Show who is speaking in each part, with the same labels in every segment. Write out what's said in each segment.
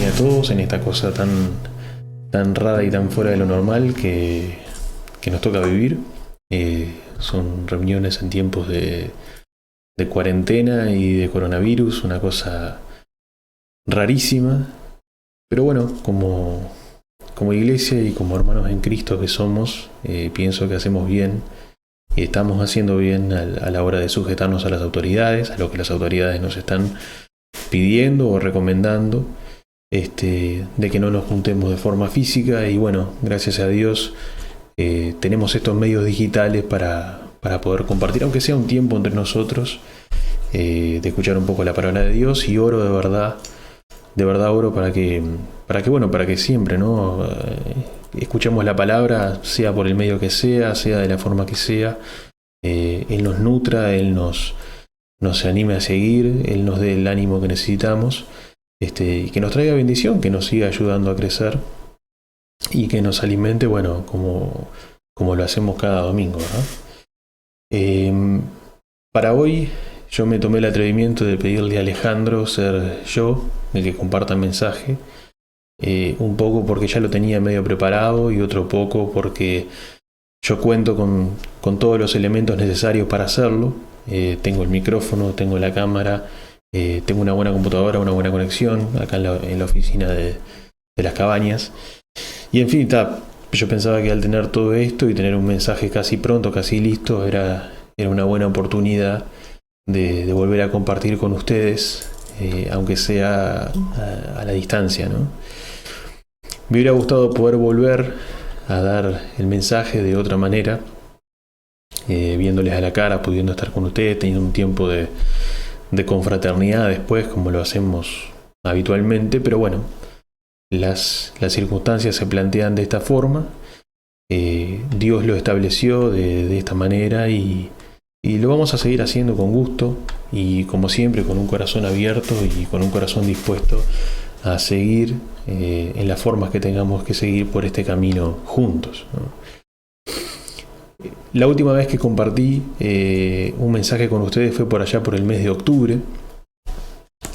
Speaker 1: a todos en esta cosa tan rara y tan fuera de lo normal que nos toca vivir. Son reuniones en tiempos de cuarentena y de coronavirus, una cosa rarísima, pero bueno, como iglesia y como hermanos en Cristo que somos, pienso que hacemos bien y estamos haciendo bien a la hora de sujetarnos a las autoridades, a lo que las autoridades nos están pidiendo o recomendando, de que no nos juntemos de forma física. Y bueno, gracias a Dios tenemos estos medios digitales para poder compartir, aunque sea un tiempo entre nosotros, de escuchar un poco la palabra de Dios. Y oro de verdad oro para que siempre, ¿no? Escuchemos la palabra, sea por el medio que sea de la forma que sea. Él nos nutra, Él nos anime a seguir, Él nos dé el ánimo que necesitamos, y que nos traiga bendición, que nos siga ayudando a crecer y que nos alimente, bueno, como lo hacemos cada domingo, ¿no? Para hoy yo me tomé el atrevimiento de pedirle a Alejandro ser yo el que comparta el mensaje, un poco porque ya lo tenía medio preparado y otro poco porque yo cuento con todos los elementos necesarios para hacerlo. Tengo el micrófono, tengo la cámara, tengo una buena computadora, una buena conexión acá en la oficina de las cabañas. Y en fin, yo pensaba que al tener todo esto y tener un mensaje casi pronto, casi listo, era una buena oportunidad de volver a compartir con ustedes, aunque sea a la distancia, ¿no? Me hubiera gustado poder volver a dar el mensaje de otra manera, viéndoles a la cara, pudiendo estar con ustedes, teniendo un tiempo de confraternidad después, como lo hacemos habitualmente. Pero bueno, las circunstancias se plantean de esta forma. Dios lo estableció de esta manera y lo vamos a seguir haciendo con gusto y, como siempre, con un corazón abierto y con un corazón dispuesto a seguir en las formas que tengamos que seguir por este camino juntos, ¿no? La última vez que compartí un mensaje con ustedes fue por allá por el mes de octubre.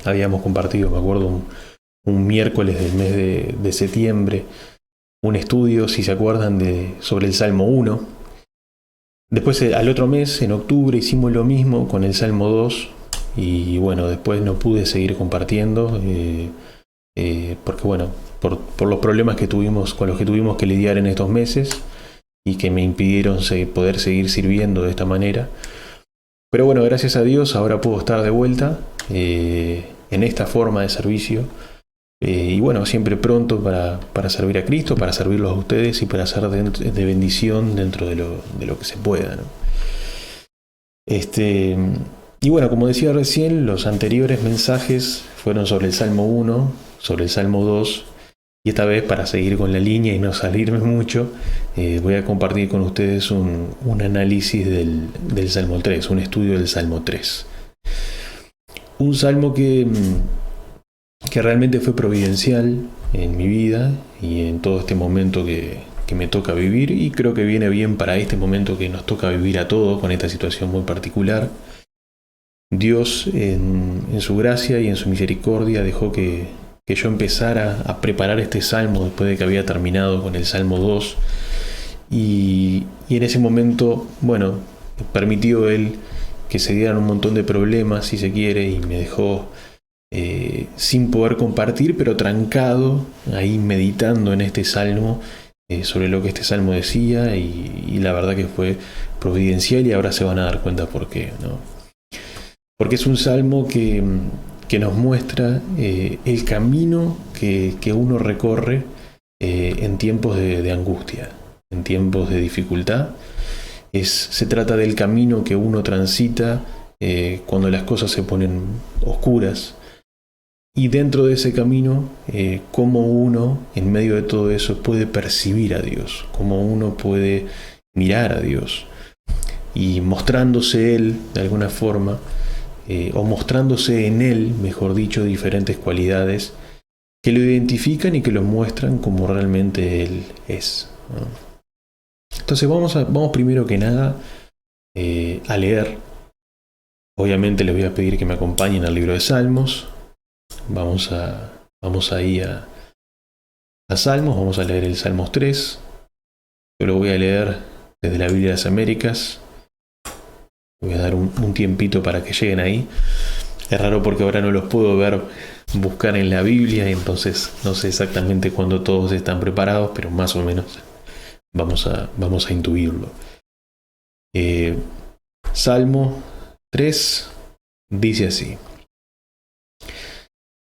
Speaker 1: Habíamos compartido, me acuerdo, un miércoles del mes de septiembre, un estudio, si se acuerdan, sobre el Salmo 1. Después, al otro mes, en octubre, hicimos lo mismo con el Salmo 2. Y bueno, después no pude seguir compartiendo, porque bueno, por los problemas con los que tuvimos que lidiar en estos meses y que me impidieron poder seguir sirviendo de esta manera. Pero bueno, gracias a Dios ahora puedo estar de vuelta en esta forma de servicio, y bueno, siempre pronto para servir a Cristo, para servirlos a ustedes y para ser de bendición dentro de lo que se pueda, ¿no? Y bueno, como decía recién, los anteriores mensajes fueron sobre el Salmo 1, sobre el Salmo 2, y esta vez, para seguir con la línea y no salirme mucho, voy a compartir con ustedes un análisis del Salmo 3, un estudio del Salmo 3. Un salmo que realmente fue providencial en mi vida y en todo este momento que me toca vivir, y creo que viene bien para este momento que nos toca vivir a todos con esta situación muy particular. Dios, en su gracia y en su misericordia, dejó que yo empezara a preparar este salmo después de que había terminado con el Salmo 2, y en ese momento, bueno, permitió Él que se dieran un montón de problemas, si se quiere, y me dejó sin poder compartir, pero trancado ahí meditando en este salmo, sobre lo que este salmo decía, y la verdad que fue providencial, y ahora se van a dar cuenta por qué, ¿no? Porque es un salmo que nos muestra el camino que uno recorre en tiempos de angustia, en tiempos de dificultad. Se trata del camino que uno transita cuando las cosas se ponen oscuras, y dentro de ese camino, cómo uno, en medio de todo eso, puede percibir a Dios, cómo uno puede mirar a Dios, y mostrándose Él de alguna forma, o mostrándose en Él, mejor dicho, diferentes cualidades que lo identifican y que lo muestran como realmente Él es, ¿no? Entonces vamos primero que nada a leer. Obviamente les voy a pedir que me acompañen al libro de Salmos. Vamos a Vamos ahí a Salmos, vamos a leer el Salmos 3. Yo lo voy a leer desde la Biblia de las Américas. Voy a dar un tiempito para que lleguen ahí. Es raro porque ahora no los puedo ver buscar en la Biblia, y entonces no sé exactamente cuándo todos están preparados, pero más o menos vamos a intuirlo. Salmo 3 dice así: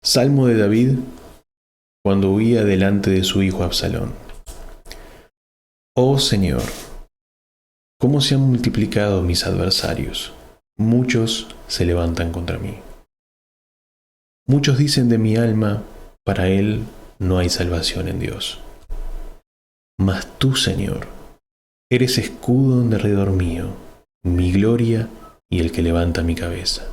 Speaker 1: Salmo de David cuando huía delante de su hijo Absalón. Oh Señor, cómo se han multiplicado mis adversarios, muchos se levantan contra mí. Muchos dicen de mi alma, para él no hay salvación en Dios. Mas tú, Señor, eres escudo en derredor mío, mi gloria y el que levanta mi cabeza.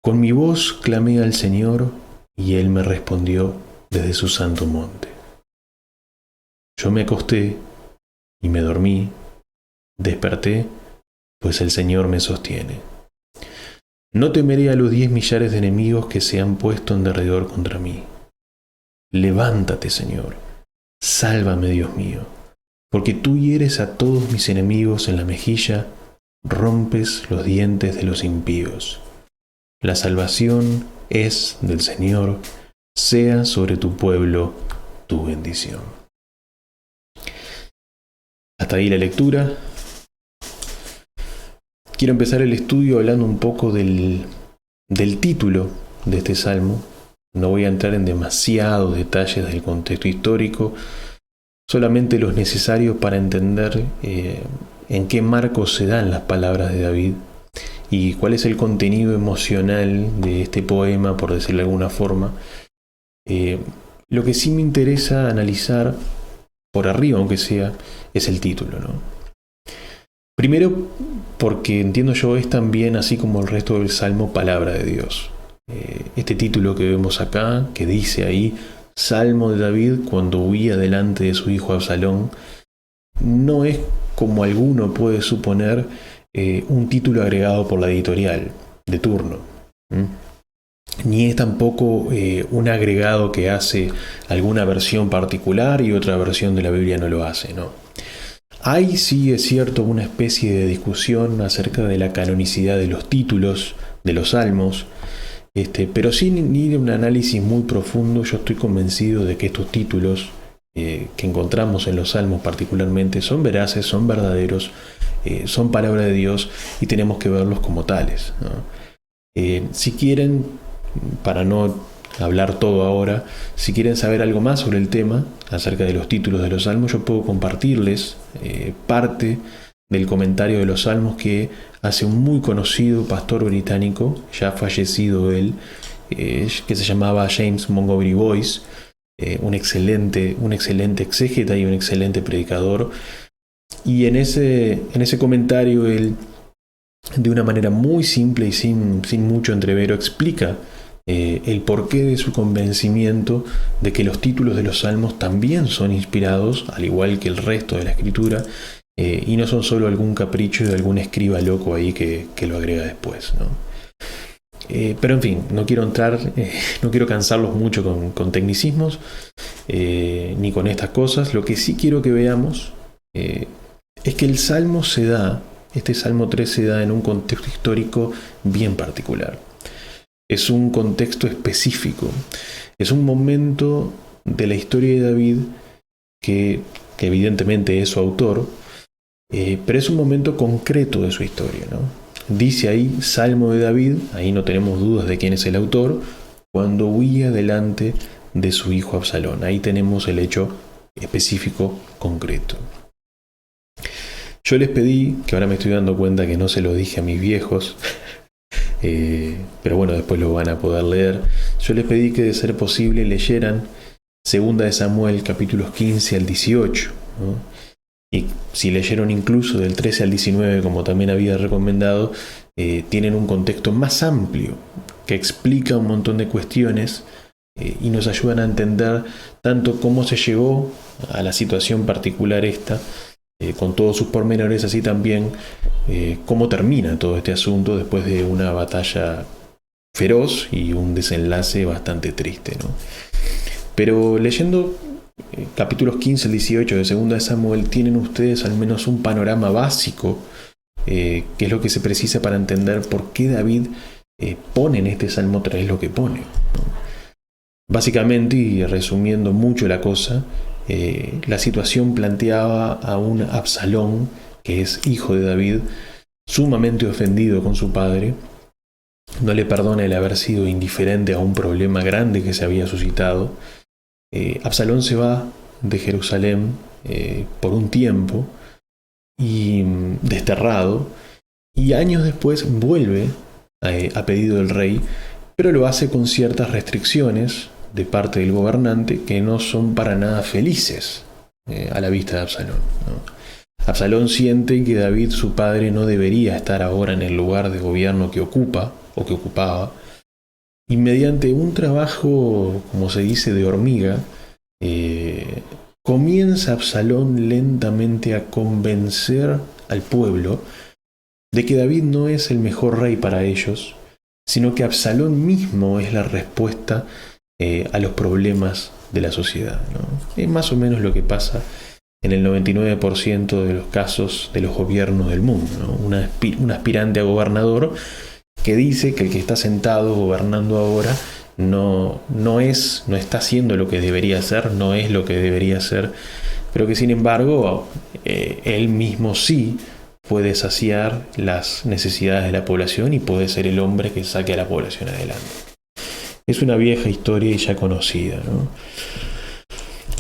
Speaker 1: Con mi voz clamé al Señor, y él me respondió desde su santo monte. Yo me acosté y me dormí, desperté, pues el Señor me sostiene. No temeré a los 10 millares de enemigos que se han puesto en derredor contra mí. Levántate, Señor, sálvame, Dios mío, porque tú hieres a todos mis enemigos en la mejilla, rompes los dientes de los impíos. La salvación es del Señor, sea sobre tu pueblo tu bendición. Hasta ahí la lectura. Quiero empezar el estudio hablando un poco del título de este salmo. No voy a entrar en demasiados detalles del contexto histórico, solamente los necesarios para entender en qué marco se dan las palabras de David y cuál es el contenido emocional de este poema, por decirlo de alguna forma. Lo que sí me interesa analizar, por arriba aunque sea, es el título, ¿no? Primero, porque entiendo yo es también, así como el resto del Salmo, palabra de Dios. Este título que vemos acá, que dice ahí, Salmo de David cuando huía delante de su hijo Absalón, no es, como alguno puede suponer, un título agregado por la editorial de turno. Ni es tampoco un agregado que hace alguna versión particular y otra versión de la Biblia no lo hace, ¿no? Hay, sí, es cierto, una especie de discusión acerca de la canonicidad de los títulos de los salmos, pero sin ir a un análisis muy profundo. Yo estoy convencido de que estos títulos que encontramos en los salmos particularmente son veraces, son verdaderos, son palabra de Dios y tenemos que verlos como tales, ¿no? Si quieren, para no hablar todo ahora, si quieren saber algo más sobre el tema, acerca de los títulos de los salmos, yo puedo compartirles parte del comentario de los salmos que hace un muy conocido pastor británico, ya fallecido él, que se llamaba James Montgomery Boyce, un excelente exégeta y un excelente predicador. Y en ese comentario él, de una manera muy simple y sin mucho entrevero, explica el porqué de su convencimiento de que los títulos de los salmos también son inspirados, al igual que el resto de la escritura, y no son solo algún capricho de algún escriba loco ahí que lo agrega después, ¿no? Pero en fin, no quiero cansarlos mucho con tecnicismos, ni con estas cosas. Lo que sí quiero que veamos es que este Salmo 3 se da en un contexto histórico bien particular. Es un contexto específico, es un momento de la historia de David que evidentemente es su autor, pero es un momento concreto de su historia, ¿no? Dice ahí, Salmo de David, ahí no tenemos dudas de quién es el autor, cuando huía delante de su hijo Absalón. Ahí tenemos el hecho específico, concreto. Yo les pedí, que ahora me estoy dando cuenta que no se lo dije a mis viejos, pero bueno, después lo van a poder leer. Yo les pedí que, de ser posible, leyeran 2 de Samuel, capítulos 15 al 18, ¿no? Y si leyeron incluso del 13 al 19, como también había recomendado, tienen un contexto más amplio que explica un montón de cuestiones y nos ayudan a entender tanto cómo se llegó a la situación particular esta, con todos sus pormenores, así también cómo termina todo este asunto después de una batalla feroz y un desenlace bastante triste, ¿no? Pero leyendo capítulos 15 al 18 de 2 de Samuel, tienen ustedes al menos un panorama básico, que es lo que se precisa para entender por qué David pone en este Salmo 3 lo que pone, ¿no? Básicamente, y resumiendo mucho la cosa, la situación planteaba a un Absalón, que es hijo de David, sumamente ofendido con su padre. No le perdona el haber sido indiferente a un problema grande que se había suscitado. Absalón se va de Jerusalén por un tiempo y desterrado, y años después vuelve a pedido del rey, pero lo hace con ciertas restricciones de parte del gobernante que no son para nada felices a la vista de Absalón, ¿no? Absalón siente que David, su padre, no debería estar ahora en el lugar de gobierno que ocupa o que ocupaba, y mediante un trabajo, como se dice, de hormiga, comienza Absalón lentamente a convencer al pueblo de que David no es el mejor rey para ellos, sino que Absalón mismo es la respuesta a los problemas de la sociedad, ¿no? Es más o menos lo que pasa en el 99% de los casos de los gobiernos del mundo, ¿no? Un aspirante a gobernador que dice que el que está sentado gobernando ahora no está haciendo lo que debería hacer, no es lo que debería hacer, pero que sin embargo él mismo sí puede saciar las necesidades de la población y puede ser el hombre que saque a la población adelante. Es una vieja historia y ya conocida, ¿no?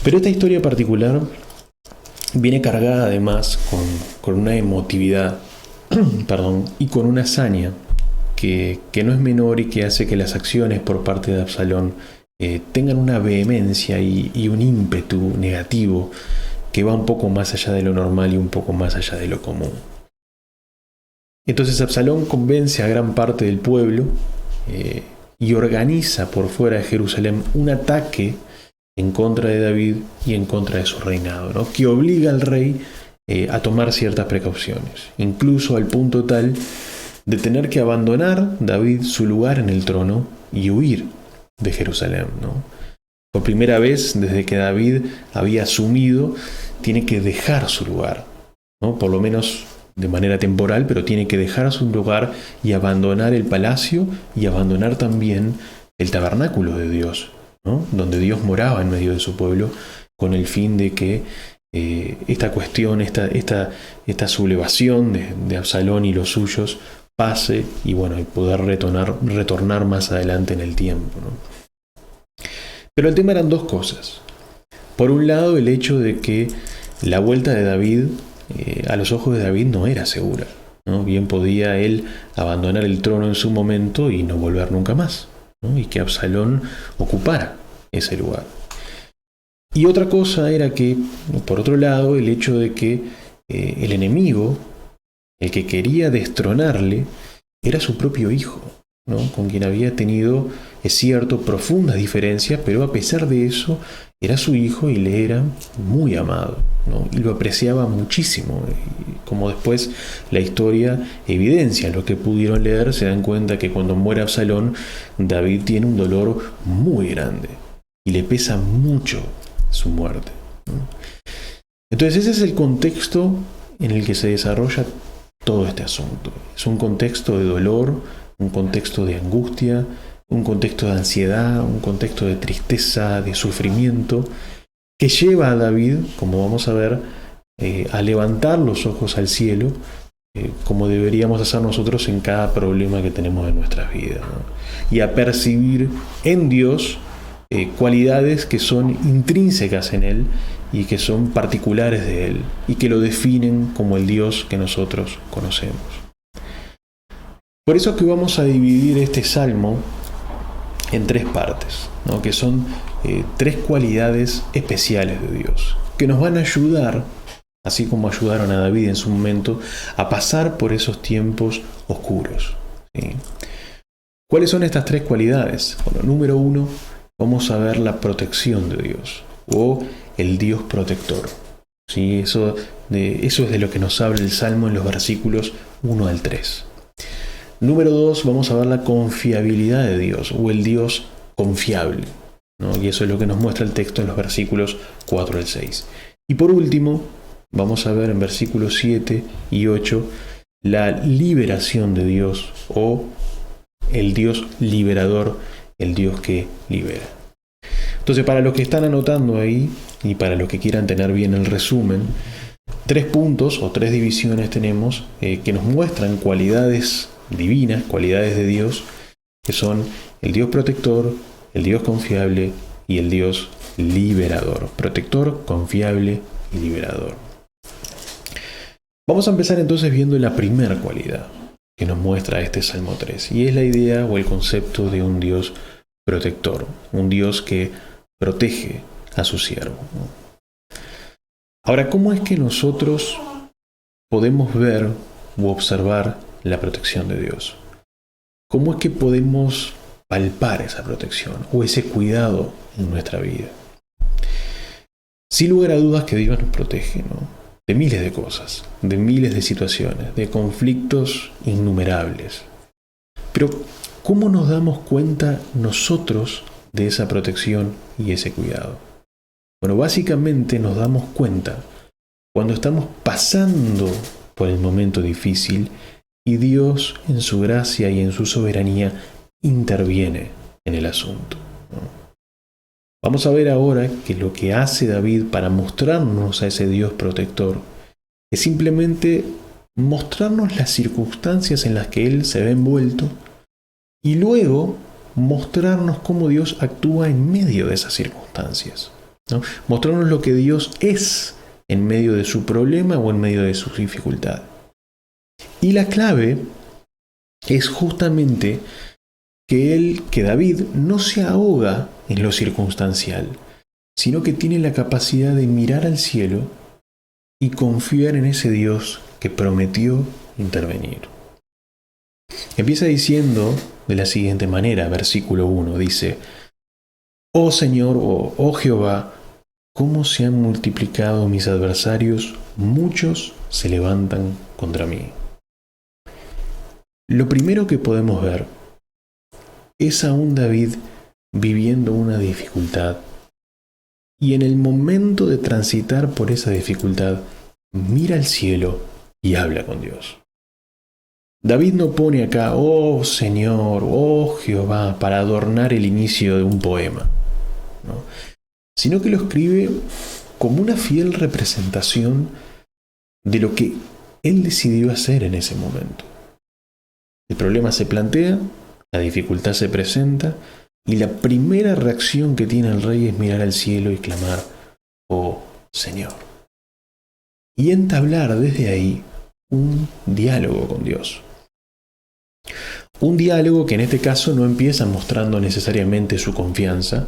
Speaker 1: Pero esta historia particular viene cargada además con una emotividad y con una hazaña que no es menor y que hace que las acciones por parte de Absalón tengan una vehemencia y un ímpetu negativo que va un poco más allá de lo normal y un poco más allá de lo común. Entonces Absalón convence a gran parte del pueblo y organiza por fuera de Jerusalén un ataque en contra de David y en contra de su reinado, ¿no? Que obliga al rey a tomar ciertas precauciones, incluso al punto tal de tener que abandonar David su lugar en el trono y huir de Jerusalén, ¿no? Por primera vez desde que David había asumido, tiene que dejar su lugar, ¿no? Por lo menos de manera temporal, pero tiene que dejar su lugar y abandonar el palacio y abandonar también el tabernáculo de Dios, ¿no? Donde Dios moraba en medio de su pueblo, con el fin de que esta cuestión, esta sublevación de Absalón y los suyos pase y poder retornar más adelante en el tiempo, ¿no? Pero el tema eran dos cosas. Por un lado, el hecho de que la vuelta de David, a los ojos de David, no era segura, ¿no? Bien podía él abandonar el trono en su momento y no volver nunca más, ¿no? Y que Absalón ocupara ese lugar. Y otra cosa era que, por otro lado, el hecho de que el enemigo, el que quería destronarle, era su propio hijo, ¿no? Con quien había tenido, es cierto, profundas diferencias, pero a pesar de eso, era su hijo y le era muy amado, ¿no? Y lo apreciaba muchísimo. Y como después la historia evidencia, lo que pudieron leer, se dan cuenta que cuando muere Absalón, David tiene un dolor muy grande y le pesa mucho su muerte, ¿no? Entonces ese es el contexto en el que se desarrolla todo este asunto. Es un contexto de dolor, un contexto de angustia, un contexto de ansiedad, un contexto de tristeza, de sufrimiento, que lleva a David, como vamos a ver, a levantar los ojos al cielo, como deberíamos hacer nosotros en cada problema que tenemos en nuestras vidas, ¿no? Y a percibir en Dios cualidades que son intrínsecas en Él y que son particulares de Él y que lo definen como el Dios que nosotros conocemos. Por eso es que vamos a dividir este salmo en tres partes, ¿no? Que son tres cualidades especiales de Dios, que nos van a ayudar, así como ayudaron a David en su momento, a pasar por esos tiempos oscuros, ¿sí? ¿Cuáles son estas tres cualidades? Bueno, número uno, vamos a ver la protección de Dios, o el Dios protector, ¿sí? Eso es de lo que nos habla el Salmo en los versículos 1 al 3. Número 2, vamos a ver la confiabilidad de Dios, o el Dios confiable, ¿no? Y eso es lo que nos muestra el texto en los versículos 4 al 6. Y por último, vamos a ver en versículos 7 y 8 la liberación de Dios, o el Dios liberador, el Dios que libera. Entonces, para los que están anotando ahí y para los que quieran tener bien el resumen, 3 puntos o 3 divisiones tenemos que nos muestran cualidades divinas, cualidades de Dios, que son el Dios protector, el Dios confiable y el Dios liberador. Protector, confiable y liberador. Vamos a empezar entonces viendo la primera cualidad que nos muestra este Salmo 3, y es la idea o el concepto de un Dios protector, un Dios que protege a su siervo. Ahora, ¿cómo es que nosotros podemos ver u observar la protección de Dios? ¿Cómo es que podemos palpar esa protección o ese cuidado en nuestra vida? Sin lugar a dudas que Dios nos protege, ¿no? De miles de cosas, de miles de situaciones, de conflictos innumerables. Pero, ¿cómo nos damos cuenta nosotros de esa protección y ese cuidado? Bueno, básicamente nos damos cuenta cuando estamos pasando por el momento difícil y Dios, en su gracia y en su soberanía, interviene en el asunto, ¿no? Vamos a ver ahora que lo que hace David para mostrarnos a ese Dios protector es simplemente mostrarnos las circunstancias en las que Él se ve envuelto y luego mostrarnos cómo Dios actúa en medio de esas circunstancias, ¿no? Mostrarnos lo que Dios es en medio de su problema o en medio de su dificultad. Y la clave es justamente que David no se ahoga en lo circunstancial, sino que tiene la capacidad de mirar al cielo y confiar en ese Dios que prometió intervenir. Empieza diciendo de la siguiente manera, versículo 1, dice: «Oh Señor, oh Jehová, cómo se han multiplicado mis adversarios, muchos se levantan contra mí». Lo primero que podemos ver es a un David viviendo una dificultad y en el momento de transitar por esa dificultad mira al cielo y habla con Dios. David no pone acá «Oh Señor, oh Jehová» para adornar el inicio de un poema, ¿no? Sino que lo escribe como una fiel representación de lo que él decidió hacer en ese momento. El problema se plantea, la dificultad se presenta, y la primera reacción que tiene el rey es mirar al cielo y clamar «Oh Señor». Y entablar desde ahí un diálogo con Dios. Un diálogo que en este caso no empieza mostrando necesariamente su confianza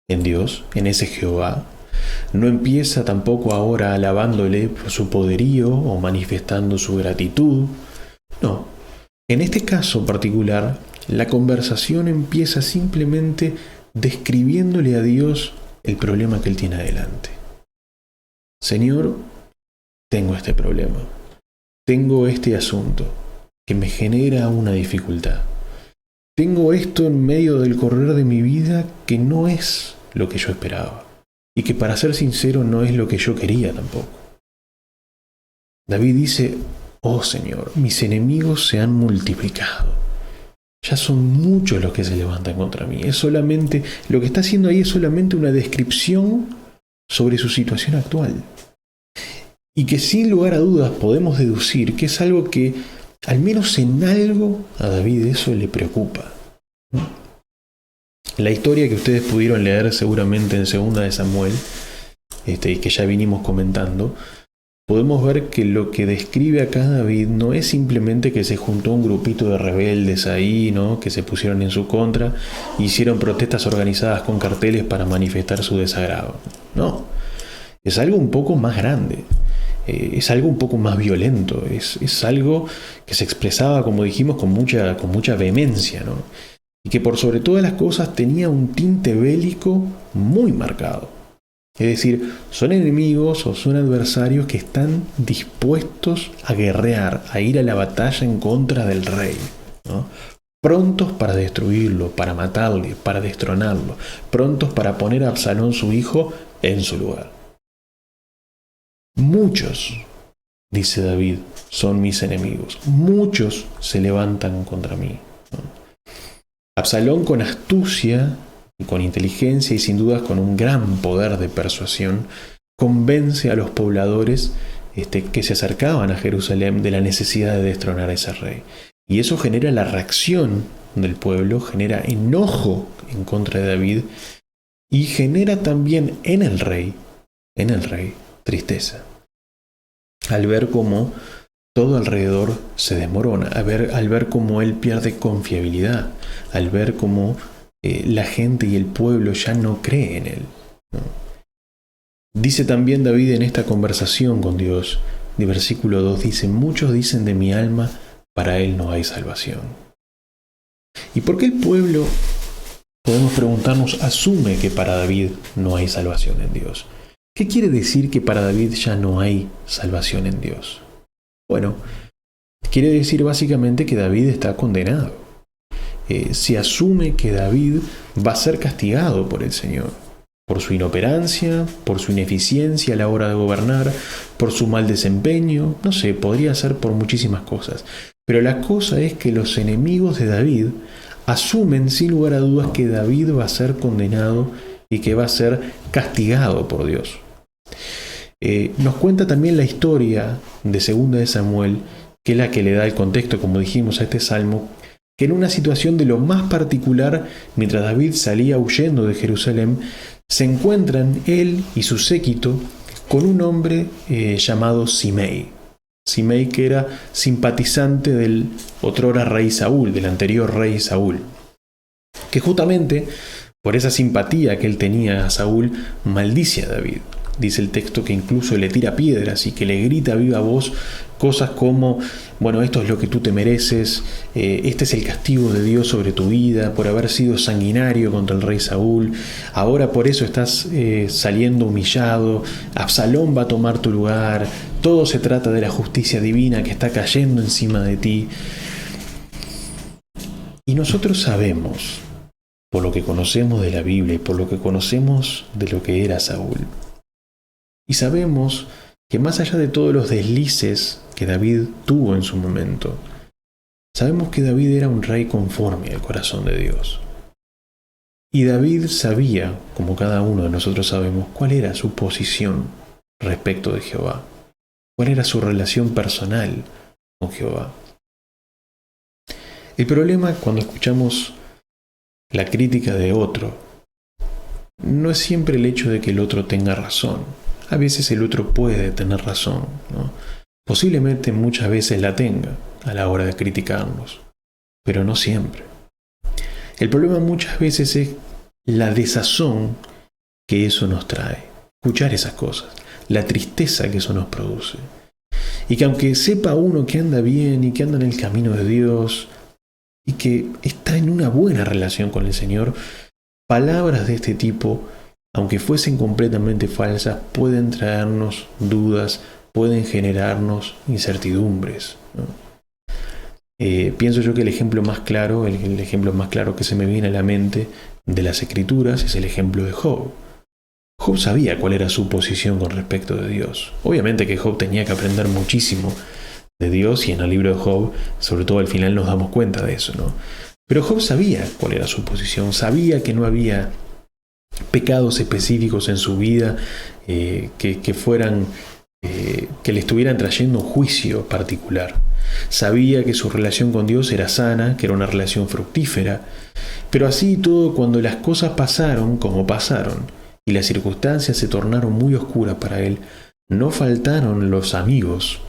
Speaker 1: en Dios, en ese Jehová. No empieza tampoco ahora alabándole por su poderío o manifestando su gratitud. No. En este caso particular, la conversación empieza simplemente describiéndole a Dios el problema que él tiene adelante. Señor, tengo este problema. Tengo este asunto que me genera una dificultad. Tengo esto en medio del correr de mi vida que no es lo que yo esperaba. Y que, para ser sincero, no es lo que yo quería tampoco. David dice: «Oh Señor, mis enemigos se han multiplicado. Ya son muchos los que se levantan contra mí». Es solamente, lo que está haciendo ahí es solamente una descripción sobre su situación actual. Y que sin lugar a dudas podemos deducir que es algo que, al menos en algo, a David eso le preocupa. La historia que ustedes pudieron leer seguramente en 2 de Samuel, y que ya vinimos comentando, podemos ver que lo que describe acá David no es simplemente que se juntó un grupito de rebeldes ahí, ¿no?, que se pusieron en su contra, hicieron protestas organizadas con carteles para manifestar su desagrado. No, es algo un poco más grande, es algo un poco más violento, es algo que se expresaba, como dijimos, con mucha vehemencia, ¿no?, y que por sobre todas las cosas tenía un tinte bélico muy marcado. Es decir, son enemigos o son adversarios que están dispuestos a guerrear, a ir a la batalla en contra del rey, ¿no? Prontos para destruirlo, para matarle, para destronarlo, prontos para poner a Absalón su hijo en su lugar. Muchos, dice David, son mis enemigos, muchos se levantan contra mí, ¿no? Absalón, con astucia y con inteligencia y sin dudas con un gran poder de persuasión, convence a los pobladores que se acercaban a Jerusalén de la necesidad de destronar a ese rey. Y eso genera la reacción del pueblo, genera enojo en contra de David y genera también en el rey, tristeza. Al ver cómo todo alrededor se desmorona, al ver cómo él pierde confiabilidad, al ver cómo la gente y el pueblo ya no cree en él, ¿no? Dice también David en esta conversación con Dios, de versículo 2, dice: muchos dicen de mi alma, para él no hay salvación. ¿Y por qué el pueblo, podemos preguntarnos, asume que para David no hay salvación en Dios? ¿Qué quiere decir que para David ya no hay salvación en Dios? Bueno, quiere decir básicamente que David está condenado. Se asume que David va a ser castigado por el Señor, por su inoperancia, por su ineficiencia a la hora de gobernar, por su mal desempeño, no sé, podría ser por muchísimas cosas. Pero la cosa es que los enemigos de David asumen sin lugar a dudas que David va a ser condenado y que va a ser castigado por Dios. Nos cuenta también la historia de 2 de Samuel, que es la que le da el contexto, como dijimos, a este salmo, que en una situación de lo más particular, mientras David salía huyendo de Jerusalén, se encuentran él y su séquito con un hombre llamado Simei. Simei, que era simpatizante del otrora rey Saúl, del anterior rey Saúl, que justamente por esa simpatía que él tenía a Saúl, maldice a David. Dice el texto que incluso le tira piedras y que le grita a viva voz cosas como: bueno, esto es lo que tú te mereces, este es el castigo de Dios sobre tu vida por haber sido sanguinario contra el rey Saúl, ahora por eso estás saliendo humillado, Absalón va a tomar tu lugar, todo se trata de la justicia divina que está cayendo encima de ti. Y nosotros sabemos, por lo que conocemos de la Biblia y por lo que conocemos de lo que era Saúl, y sabemos que más allá de todos los deslices que David tuvo en su momento, sabemos que David era un rey conforme al corazón de Dios. Y David sabía, como cada uno de nosotros sabemos, cuál era su posición respecto de Jehová, cuál era su relación personal con Jehová. El problema cuando escuchamos la crítica de otro no es siempre el hecho de que el otro tenga razón. A veces el otro puede tener razón, ¿no? Posiblemente muchas veces la tenga a la hora de criticarnos, pero no siempre. El problema muchas veces es la desazón que eso nos trae, escuchar esas cosas, la tristeza que eso nos produce. Y que aunque sepa uno que anda bien y que anda en el camino de Dios y que está en una buena relación con el Señor, palabras de este tipo, aunque fuesen completamente falsas, pueden traernos dudas, pueden generarnos incertidumbres, ¿no? Pienso yo que el ejemplo más claro que se me viene a la mente de las Escrituras es el ejemplo de Job. Job sabía cuál era su posición con respecto de Dios. Obviamente que Job tenía que aprender muchísimo de Dios, y en el libro de Job, sobre todo al final, nos damos cuenta de eso, ¿no? Pero Job sabía cuál era su posición, sabía que no había pecados específicos en su vida que le estuvieran trayendo un juicio particular. Sabía que su relación con Dios era sana, que era una relación fructífera, pero así y todo, cuando las cosas pasaron como pasaron y las circunstancias se tornaron muy oscuras para él, no faltaron los amigos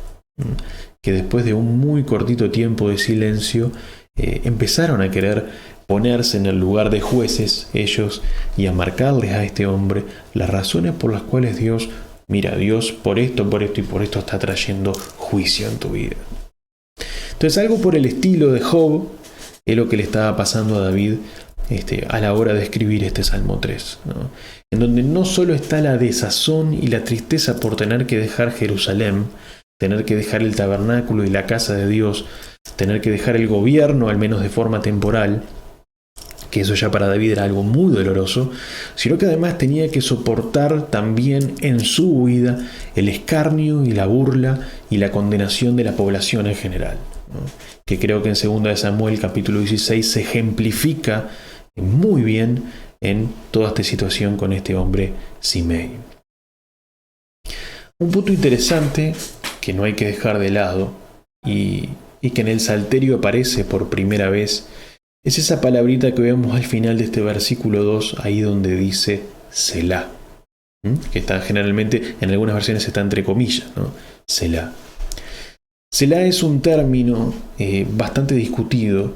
Speaker 1: que después de un muy cortito tiempo de silencio empezaron a querer ponerse en el lugar de jueces ellos y a marcarles a este hombre las razones por las cuales Dios, mira, Dios por esto y por esto está trayendo juicio en tu vida. Entonces algo por el estilo de Job es lo que le estaba pasando a David a la hora de escribir este Salmo 3, ¿no? En donde no solo está la desazón y la tristeza por tener que dejar Jerusalén, tener que dejar el tabernáculo y la casa de Dios, tener que dejar el gobierno, al menos de forma temporal, que eso ya para David era algo muy doloroso, sino que además tenía que soportar también en su huida el escarnio y la burla y la condenación de la población en general, ¿no? Que creo que en 2 de Samuel capítulo 16 se ejemplifica muy bien en toda esta situación con este hombre Simei. Un punto interesante que no hay que dejar de lado y que en el Salterio aparece por primera vez es esa palabrita que vemos al final de este versículo 2, ahí donde dice Selah, que está generalmente, en algunas versiones está entre comillas, ¿no? Selah. Selah es un término bastante discutido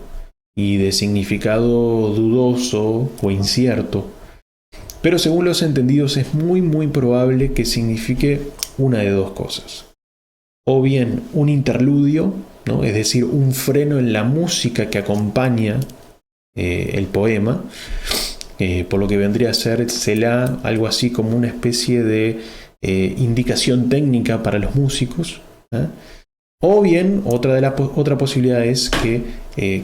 Speaker 1: y de significado dudoso o incierto, pero según los entendidos es muy probable que signifique una de dos cosas. O bien un interludio, ¿no? Es decir, un freno en la música que acompaña el poema, por lo que vendría a ser Selah algo así como una especie de indicación técnica para los músicos, ¿eh? O bien otra posibilidad es que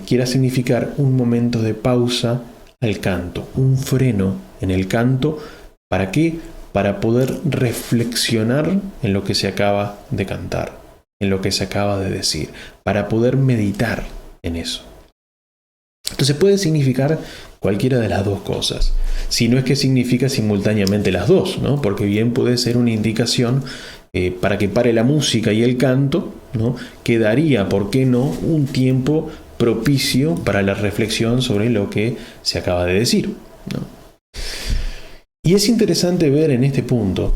Speaker 1: quiera significar un momento de pausa al canto, un freno en el canto. ¿Para qué? Para poder reflexionar en lo que se acaba de cantar, en lo que se acaba de decir, para poder meditar en eso. Entonces puede significar cualquiera de las dos cosas, si no es que significa simultáneamente las dos, ¿no? Porque bien puede ser una indicación para que pare la música y el canto, ¿no? Que daría, ¿por qué no?, un tiempo propicio para la reflexión sobre lo que se acaba de decir, ¿no? Y es interesante ver en este punto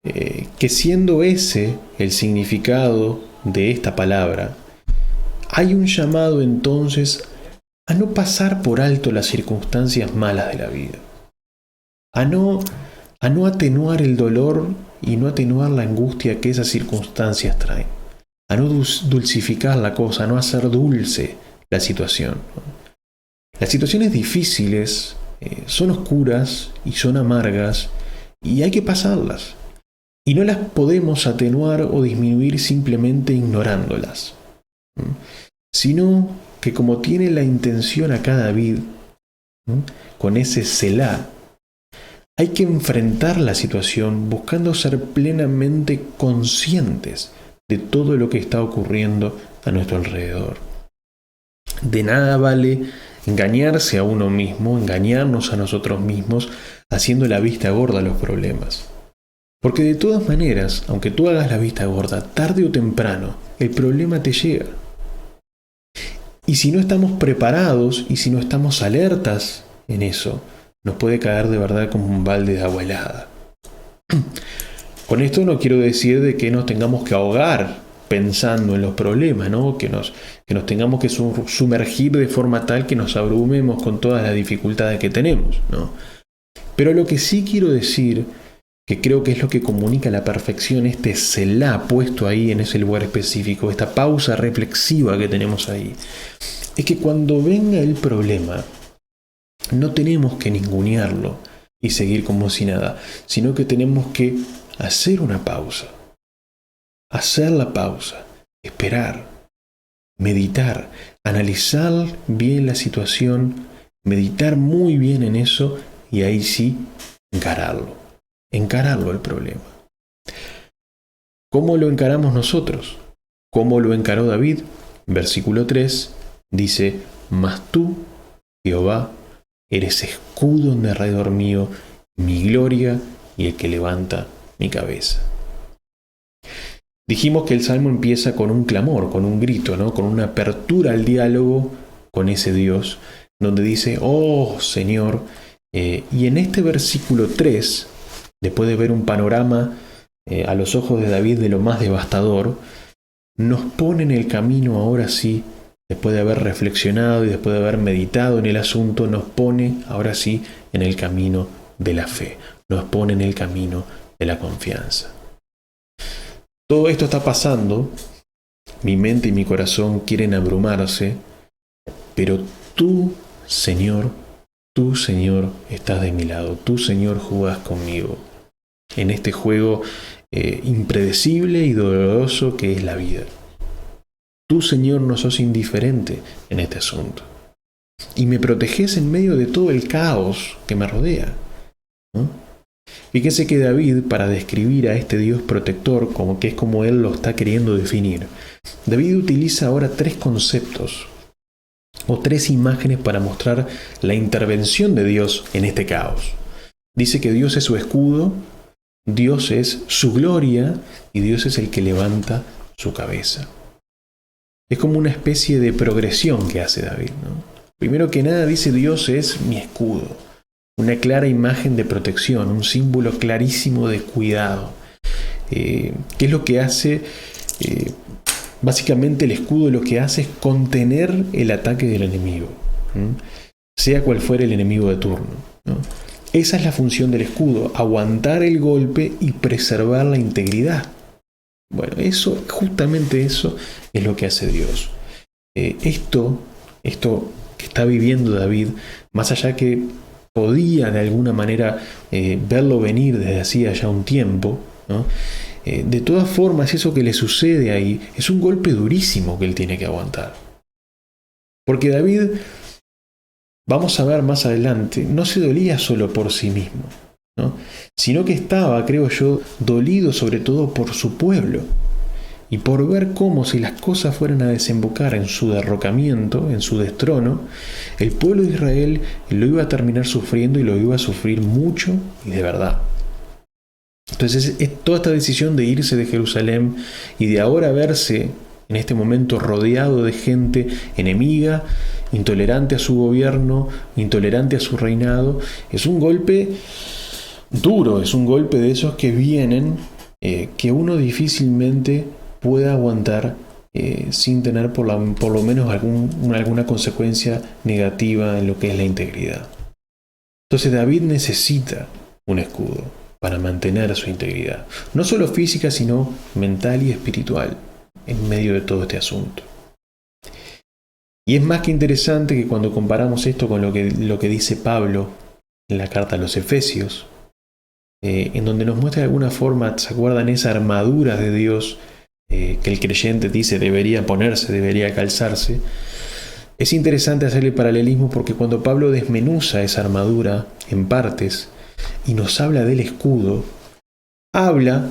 Speaker 1: que siendo ese el significado de esta palabra, hay un llamado entonces a no pasar por alto las circunstancias malas de la vida, a no atenuar el dolor y no atenuar la angustia que esas circunstancias traen, a no dulcificar la cosa, a no hacer dulce la situación. Las situaciones difíciles son oscuras y son amargas y hay que pasarlas. Y no las podemos atenuar o disminuir simplemente ignorándolas, sino que como tiene la intención acá David, con ese Selah, hay que enfrentar la situación buscando ser plenamente conscientes de todo lo que está ocurriendo a nuestro alrededor. De nada vale engañarse a uno mismo, engañarnos a nosotros mismos, haciendo la vista gorda a los problemas. Porque de todas maneras, aunque tú hagas la vista gorda, tarde o temprano, el problema te llega. Y si no estamos preparados y si no estamos alertas en eso, nos puede caer de verdad como un balde de agua helada. Con esto no quiero decir de que nos tengamos que ahogar pensando en los problemas, ¿no? Que nos tengamos que sumergir de forma tal que nos abrumemos con todas las dificultades que tenemos, ¿no? Pero lo que sí quiero decir, que creo que es lo que comunica a la perfección este Selah puesto ahí en ese lugar específico, esta pausa reflexiva que tenemos ahí, es que cuando venga el problema, no tenemos que ningunearlo y seguir como si nada, sino que tenemos que hacer una pausa, hacer la pausa, esperar, meditar, analizar bien la situación, meditar muy bien en eso y ahí sí encararlo el problema. ¿Cómo lo encaramos nosotros? ¿Cómo lo encaró David? Versículo 3 dice: mas tú, Jehová, eres escudo en derredor mío, mi gloria y el que levanta mi cabeza. Dijimos que el Salmo empieza con un clamor, con un grito, ¿no? Con una apertura al diálogo con ese Dios, donde dice: oh Señor. Y en este versículo 3, después de ver un panorama a los ojos de David de lo más devastador, nos pone en el camino ahora sí. Después de haber reflexionado y después de haber meditado en el asunto, nos pone ahora sí en el camino de la fe, nos pone en el camino de la confianza. Todo esto está pasando, mi mente y mi corazón quieren abrumarse, pero tú, Señor, estás de mi lado, tú, Señor, jugás conmigo en este juego impredecible y doloroso que es la vida. Tú, Señor, no sos indiferente en este asunto. Y me proteges en medio de todo el caos que me rodea, ¿no? Fíjese que David, para describir a este Dios protector, como que es como él lo está queriendo definir, David utiliza ahora 3 conceptos o 3 imágenes para mostrar la intervención de Dios en este caos. Dice que Dios es su escudo, Dios es su gloria y Dios es el que levanta su cabeza. Es como una especie de progresión que hace David, ¿no? Primero que nada dice: Dios es mi escudo. Una clara imagen de protección, un símbolo clarísimo de cuidado. ¿Qué es lo que hace? Básicamente el escudo lo que hace es contener el ataque del enemigo, sea cual fuera el enemigo de turno, ¿no? Esa es la función del escudo: aguantar el golpe y preservar la integridad. Bueno, justamente eso es lo que hace Dios. Esto que está viviendo David, más allá que podía de alguna manera verlo venir desde hacía ya un tiempo, ¿no? De todas formas, eso que le sucede ahí es un golpe durísimo que él tiene que aguantar. Porque David, vamos a ver más adelante, no se dolía solo por sí mismo, ¿no? Sino que estaba, creo yo, dolido sobre todo por su pueblo y por ver cómo, si las cosas fueran a desembocar en su derrocamiento, en su destrono, el pueblo de Israel lo iba a terminar sufriendo y lo iba a sufrir mucho y de verdad. Entonces es toda esta decisión de irse de Jerusalén y de ahora verse en este momento rodeado de gente enemiga, intolerante a su gobierno, intolerante a su reinado, es un golpe duro, es un golpe de esos que vienen, que uno difícilmente pueda aguantar sin tener por lo menos alguna consecuencia negativa en lo que es la integridad. Entonces David necesita un escudo para mantener su integridad, no solo física, sino mental y espiritual, en medio de todo este asunto. Y es más que interesante que cuando comparamos esto con lo que dice Pablo en la carta a los Efesios, en donde nos muestra de alguna forma, ¿se acuerdan? Esa armadura de Dios que el creyente dice debería ponerse, debería calzarse. Es interesante hacer el paralelismo porque cuando Pablo desmenuza esa armadura en partes y nos habla del escudo, habla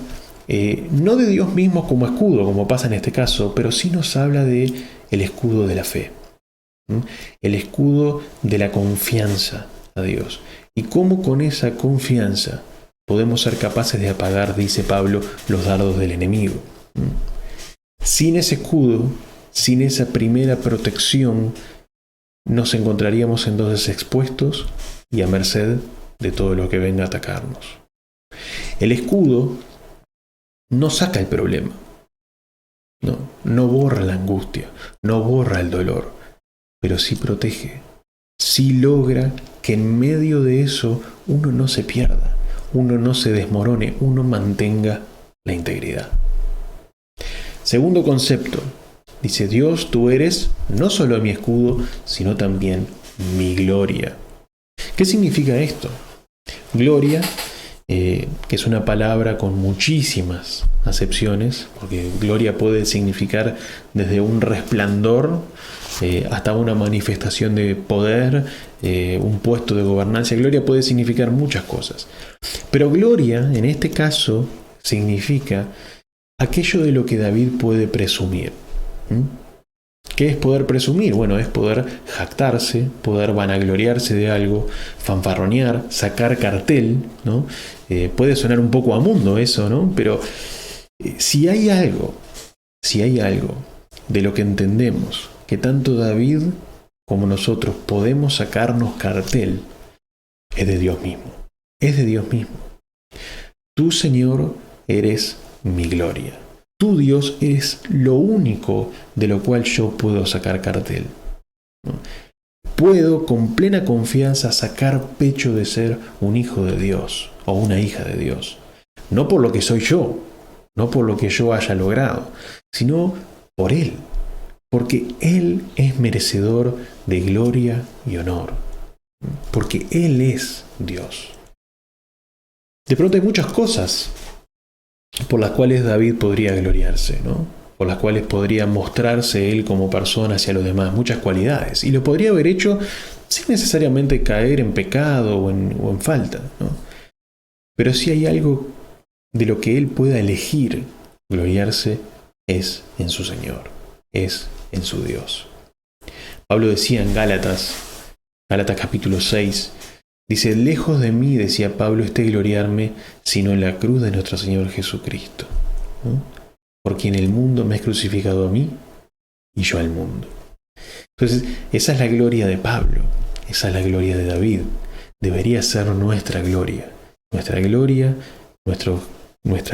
Speaker 1: no de Dios mismo como escudo, como pasa en este caso, pero sí nos habla de el escudo de la fe, el escudo de la confianza a Dios. Y cómo con esa confianza podemos ser capaces de apagar, dice Pablo, los dardos del enemigo. Sin ese escudo, sin esa primera protección, nos encontraríamos entonces expuestos y a merced de todo lo que venga a atacarnos. El escudo no saca el problema, no borra la angustia, no borra el dolor, pero sí protege, sí logra que en medio de eso uno no se pierda, uno no se desmorone, uno mantenga la integridad. Segundo concepto, dice Dios, tú eres no solo mi escudo, sino también mi gloria. ¿Qué significa esto? Gloria, que es una palabra con muchísimas acepciones, porque gloria puede significar desde un resplandor hasta una manifestación de poder, un puesto de gobernanza. Gloria puede significar muchas cosas. Pero gloria, en este caso, significa aquello de lo que David puede presumir. ¿Qué es poder presumir? Bueno, es poder jactarse, poder vanagloriarse de algo, fanfarronear, sacar cartel, ¿no? Puede sonar un poco a mundo eso, ¿no? Pero si hay algo de lo que entendemos que tanto David como nosotros podemos sacarnos cartel, es de Dios mismo. Es de Dios mismo. Tú, Señor, eres mi gloria. Tú, Dios, es lo único de lo cual yo puedo sacar cartel. Puedo con plena confianza sacar pecho de ser un hijo de Dios o una hija de Dios. No por lo que soy yo, no por lo que yo haya logrado, sino por Él. Porque Él es merecedor de gloria y honor. Porque Él es Dios. De pronto hay muchas cosas por las cuales David podría gloriarse, ¿no? Por las cuales podría mostrarse él como persona hacia los demás, muchas cualidades. Y lo podría haber hecho sin necesariamente caer en pecado o en falta, ¿no? Pero si hay algo de lo que él pueda elegir gloriarse, es en su Señor, es en su Dios. Pablo decía en Gálatas capítulo 6, dice: lejos de mí, decía Pablo, gloriarme, sino en la cruz de nuestro Señor Jesucristo, ¿no? Por quien el mundo me ha crucificado a mí y yo al mundo. Entonces, esa es la gloria de Pablo, esa es la gloria de David. Debería ser nuestra gloria. Nuestra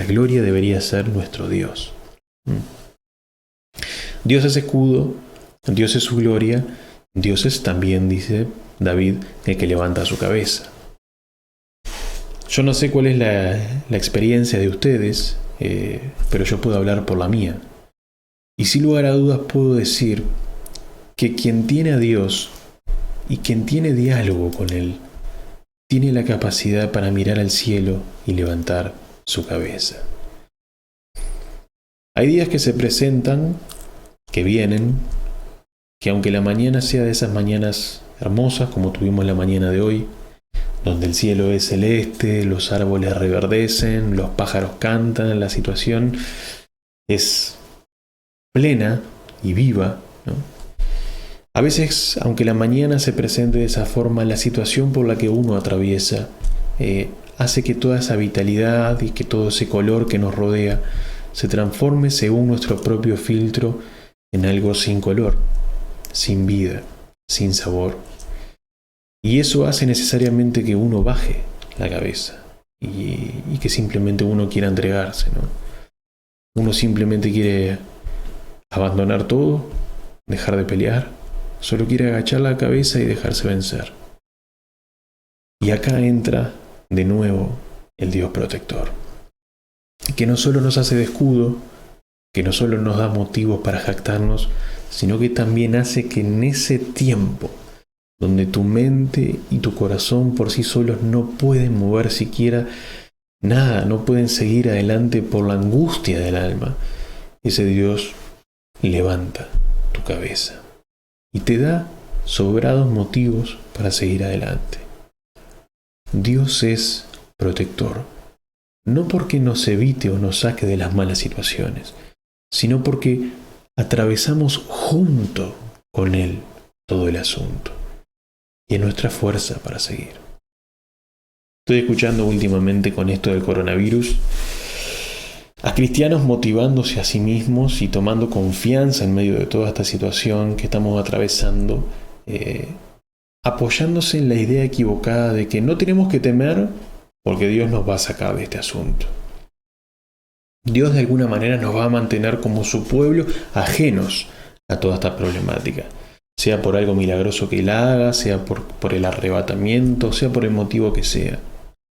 Speaker 1: gloria debería ser nuestro Dios. Dios es escudo, Dios es su gloria, Dios es también, dice David, el que levanta su cabeza. Yo no sé cuál es la experiencia de ustedes, pero yo puedo hablar por la mía. Y sin lugar a dudas puedo decir que quien tiene a Dios y quien tiene diálogo con Él, tiene la capacidad para mirar al cielo y levantar su cabeza. Hay días que se presentan, que vienen, que aunque la mañana sea de esas mañanas hermosas como tuvimos la mañana de hoy, donde el cielo es celeste, los árboles reverdecen, los pájaros cantan, la situación es plena y viva, ¿no? A veces, aunque la mañana se presente de esa forma, la situación por la que uno atraviesa hace que toda esa vitalidad y que todo ese color que nos rodea se transforme según nuestro propio filtro en algo sin color, sin vida, sin sabor. Y eso hace necesariamente que uno baje la cabeza y que simplemente uno quiera entregarse, ¿no? Uno simplemente quiere abandonar todo, dejar de pelear, solo quiere agachar la cabeza y dejarse vencer. Y acá entra de nuevo el Dios protector, que no solo nos hace de escudo, que no solo nos da motivos para jactarnos, sino que también hace que en ese tiempo donde tu mente y tu corazón por sí solos no pueden mover siquiera nada, no pueden seguir adelante por la angustia del alma, ese Dios levanta tu cabeza y te da sobrados motivos para seguir adelante. Dios es protector, no porque nos evite o nos saque de las malas situaciones, sino porque atravesamos junto con Él todo el asunto. Y es nuestra fuerza para seguir. Estoy escuchando últimamente con esto del coronavirus a cristianos motivándose a sí mismos y tomando confianza en medio de toda esta situación que estamos atravesando, apoyándose en la idea equivocada de que no tenemos que temer porque Dios nos va a sacar de este asunto. Dios de alguna manera nos va a mantener como su pueblo ajenos a toda esta problemática. Sea por algo milagroso que Él haga, sea por el arrebatamiento, sea por el motivo que sea.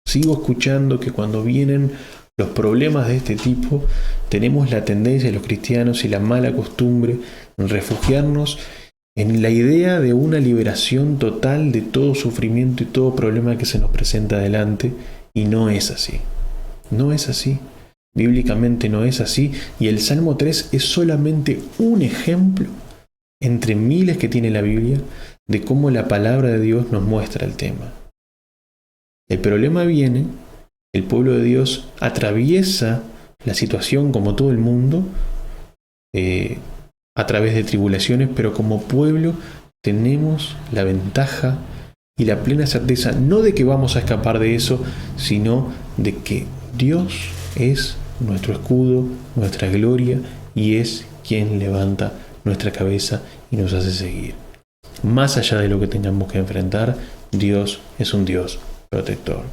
Speaker 1: Sigo escuchando que cuando vienen los problemas de este tipo, tenemos la tendencia de los cristianos y la mala costumbre en refugiarnos en la idea de una liberación total de todo sufrimiento y todo problema que se nos presenta adelante, y no es así. No es así. Bíblicamente no es así, y el Salmo 3 es solamente un ejemplo entre miles que tiene la Biblia de cómo la palabra de Dios nos muestra el tema. El problema viene, el pueblo de Dios atraviesa la situación como todo el mundo, a través de tribulaciones, pero como pueblo tenemos la ventaja y la plena certeza, no de que vamos a escapar de eso, sino de que Dios es nuestro escudo, nuestra gloria, y es quien levanta nuestra cabeza y nos hace seguir. Más allá de lo que tengamos que enfrentar, Dios es un Dios protector.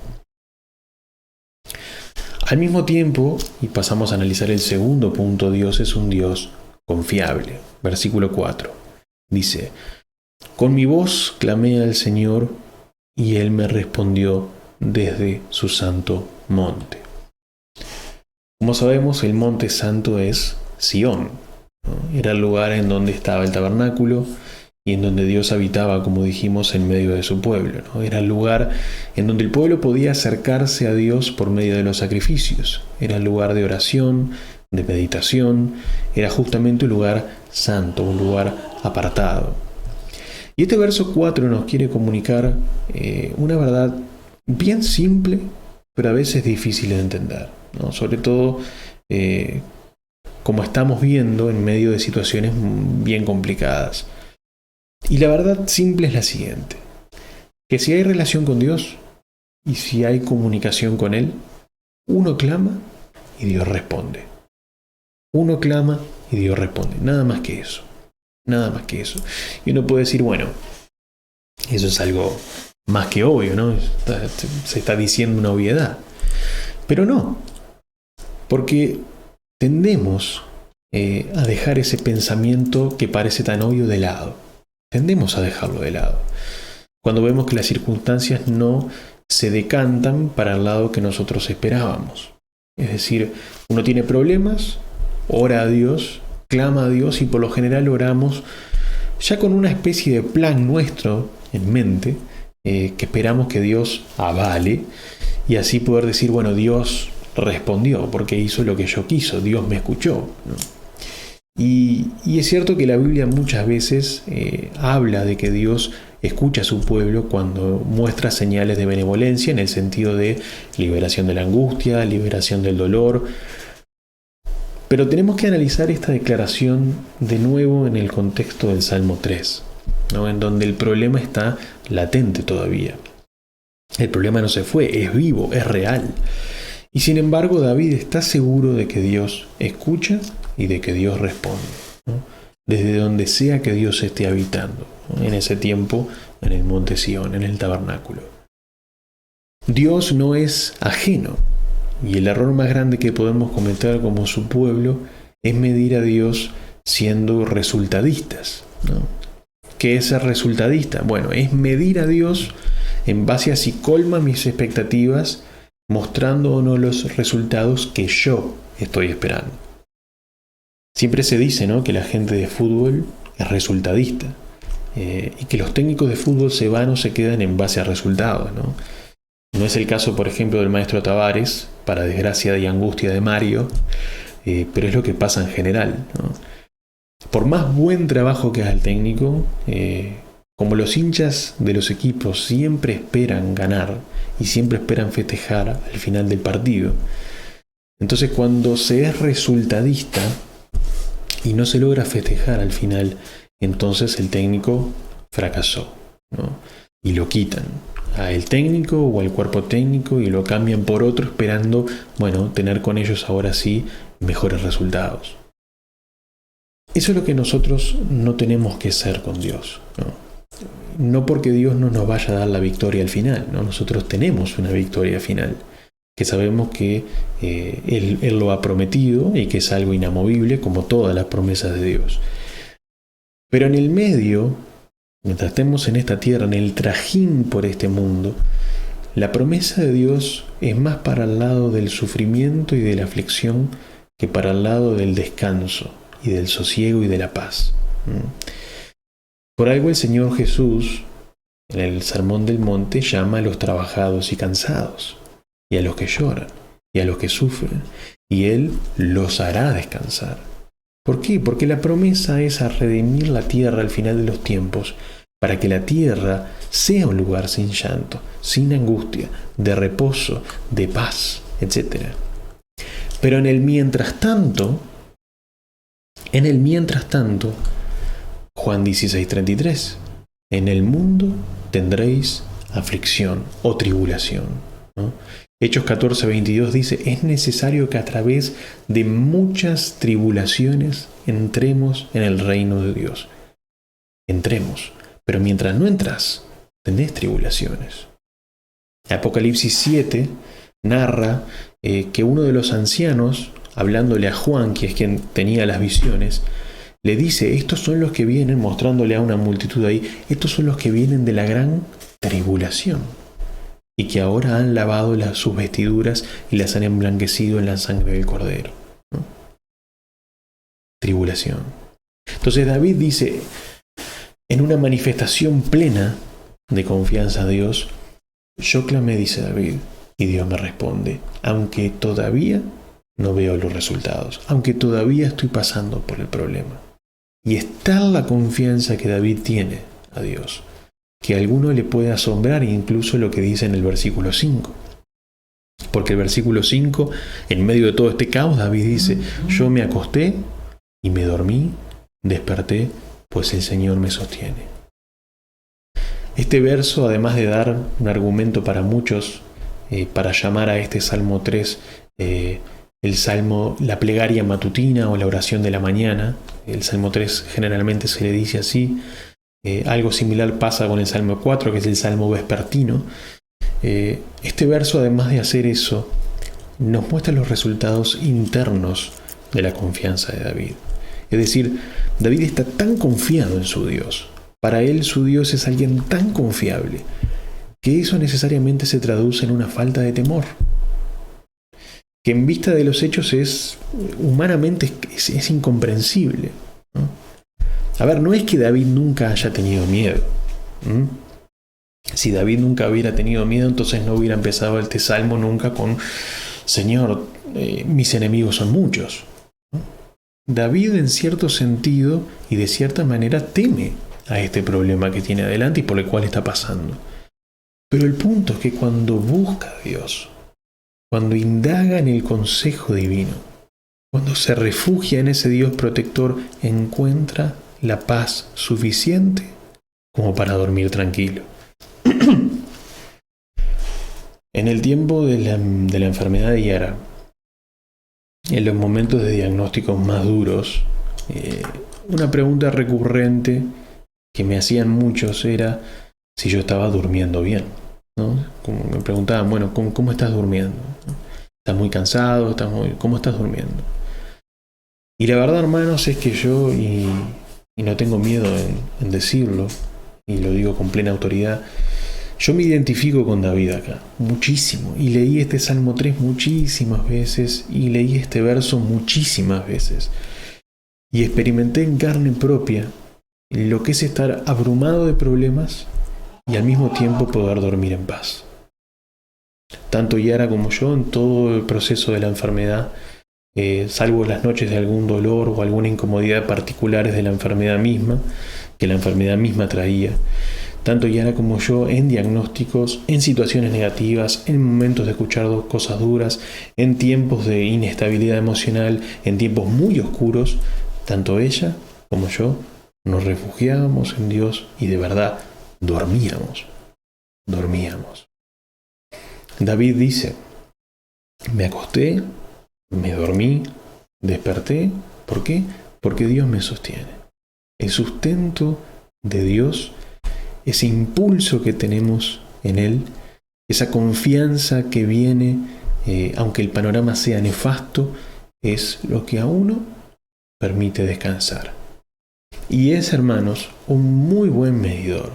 Speaker 1: Al mismo tiempo, y pasamos a analizar el segundo punto, Dios es un Dios confiable. Versículo 4. Dice: con mi voz clamé al Señor, y Él me respondió desde su santo monte. Como sabemos, el monte santo es Sión, ¿no? Era el lugar en donde estaba el tabernáculo, y en donde Dios habitaba, como dijimos, en medio de su pueblo, ¿no? Era el lugar en donde el pueblo podía acercarse a Dios por medio de los sacrificios. Era el lugar de oración, de meditación. Era justamente un lugar santo, un lugar apartado. Y este verso 4 nos quiere comunicar una verdad bien simple, pero a veces difícil de entender, ¿no? Sobre todo como estamos viendo en medio de situaciones bien complicadas. Y la verdad simple es la siguiente: que si hay relación con Dios y si hay comunicación con Él, uno clama y Dios responde. Uno clama y Dios responde. Nada más que eso. Nada más que eso. Y uno puede decir, bueno, eso es algo más que obvio, ¿no? Se está diciendo una obviedad. Pero no. Porque tendemos a dejar ese pensamiento que parece tan obvio de lado. Tendemos a dejarlo de lado. Cuando vemos que las circunstancias no se decantan para el lado que nosotros esperábamos. Es decir, uno tiene problemas, ora a Dios, clama a Dios y por lo general oramos ya con una especie de plan nuestro en mente que esperamos que Dios avale y así poder decir, bueno, Dios respondió porque hizo lo que yo quiso, Dios me escuchó, ¿no? Y es cierto que la Biblia muchas veces habla de que Dios escucha a su pueblo cuando muestra señales de benevolencia en el sentido de liberación de la angustia, liberación del dolor. Pero tenemos que analizar esta declaración de nuevo en el contexto del Salmo 3, ¿no? En donde el problema está latente todavía. El problema no se fue, es vivo, es real. Y sin embargo, David está seguro de que Dios escucha y de que Dios responde, ¿no? Desde donde sea que Dios esté habitando, ¿no? En ese tiempo, en el monte Sión, en el tabernáculo. Dios no es ajeno. Y el error más grande que podemos cometer como su pueblo es medir a Dios siendo resultadistas, ¿no? ¿Qué es ser resultadista? Bueno, es medir a Dios en base a si colma mis expectativas, mostrando o no los resultados que yo estoy esperando. Siempre se dice, ¿no?, que la gente de fútbol es resultadista y que los técnicos de fútbol se van o se quedan en base a resultados, ¿no? No es el caso, por ejemplo, del maestro Tavares, para desgracia y angustia de Mario, pero es lo que pasa en general, ¿no? Por más buen trabajo que haga el técnico, como los hinchas de los equipos siempre esperan ganar y siempre esperan festejar al final del partido, entonces cuando se es resultadista y no se logra festejar al final, entonces el técnico fracasó, ¿no? Y lo quitan al técnico o al cuerpo técnico y lo cambian por otro esperando, bueno, tener con ellos ahora sí mejores resultados. Eso es lo que nosotros no tenemos que ser con Dios, ¿no? No porque Dios no nos vaya a dar la victoria al final, ¿no? Nosotros tenemos una victoria final, que sabemos que Él lo ha prometido y que es algo inamovible como todas las promesas de Dios. Pero en el medio, mientras estemos en esta tierra, en el trajín por este mundo, la promesa de Dios es más para el lado del sufrimiento y de la aflicción que para el lado del descanso y del sosiego y de la paz. Por algo el Señor Jesús, en el Sermón del Monte, llama a los trabajados y cansados, y a los que lloran, y a los que sufren, y Él los hará descansar. ¿Por qué? Porque la promesa es a redimir la tierra al final de los tiempos, para que la tierra sea un lugar sin llanto, sin angustia, de reposo, de paz, etc. Pero en el mientras tanto, Juan 16:33, en el mundo tendréis aflicción o tribulación, ¿no? Hechos 14:22 dice, es necesario que a través de muchas tribulaciones entremos en el reino de Dios. Entremos, pero mientras no entras, tenés tribulaciones. Apocalipsis 7 narra que uno de los ancianos, hablándole a Juan, que es quien tenía las visiones, le dice, estos son los que vienen, mostrándole a una multitud ahí, estos son los que vienen de la gran tribulación, y que ahora han lavado sus vestiduras y las han emblanquecido en la sangre del Cordero, ¿no? Tribulación. Entonces David dice, En una manifestación plena de confianza a Dios, yo clamé, dice David, y Dios me responde, aunque todavía no veo los resultados, aunque todavía estoy pasando por el problema. Y es tal la confianza que David tiene a Dios, que a alguno le puede asombrar incluso lo que dice en el versículo 5. Porque el versículo 5, en medio de todo este caos, David dice, yo me acosté y me dormí, desperté, pues el Señor me sostiene. Este verso, además de dar un argumento para muchos, para llamar a este Salmo 3, el Salmo, la plegaria matutina o la oración de la mañana, el Salmo 3 generalmente se le dice así, algo similar pasa con el Salmo 4, que es el Salmo vespertino. Este verso, además de hacer eso, nos muestra los resultados internos de la confianza de David. Es decir, David está tan confiado en su Dios. Para él su Dios es alguien tan confiable que eso necesariamente se traduce en una falta de temor. Que en vista de los hechos humanamente es incomprensible, ¿no? A ver, no es que David nunca haya tenido miedo. Si David nunca hubiera tenido miedo, entonces no hubiera empezado este salmo nunca con Señor, mis enemigos son muchos. David en cierto sentido y de cierta manera teme a este problema que tiene adelante y por el cual está pasando. Pero el punto es que cuando busca a Dios, cuando indaga en el consejo divino, cuando se refugia en ese Dios protector, encuentra la paz suficiente como para dormir tranquilo. En el tiempo de la enfermedad de Yara, en los momentos de diagnósticos más duros, una pregunta recurrente que me hacían muchos era si yo estaba durmiendo bien, ¿no? Como me preguntaban, bueno, ¿cómo estás durmiendo? ¿Estás muy cansado? ¿Cómo estás durmiendo? Y la verdad, hermanos, es que yo, y no tengo miedo en decirlo, y lo digo con plena autoridad, yo me identifico con David acá, muchísimo, y leí este Salmo 3 muchísimas veces, y leí este verso muchísimas veces, y experimenté en carne propia lo que es estar abrumado de problemas y al mismo tiempo poder dormir en paz. Tanto Yara como yo, en todo el proceso de la enfermedad, salvo las noches de algún dolor o alguna incomodidad particulares de la enfermedad misma, que la enfermedad misma traía, tanto Yara como yo, en diagnósticos, en situaciones negativas, en momentos de escuchar cosas duras, en tiempos de inestabilidad emocional, en tiempos muy oscuros, tanto ella como yo nos refugiábamos en Dios y de verdad dormíamos. David dice, me acosté, me dormí, desperté. ¿Por qué? Porque Dios me sostiene. El sustento de Dios, ese impulso que tenemos en Él, esa confianza que viene, aunque el panorama sea nefasto, es lo que a uno permite descansar. Y es, hermanos, un muy buen medidor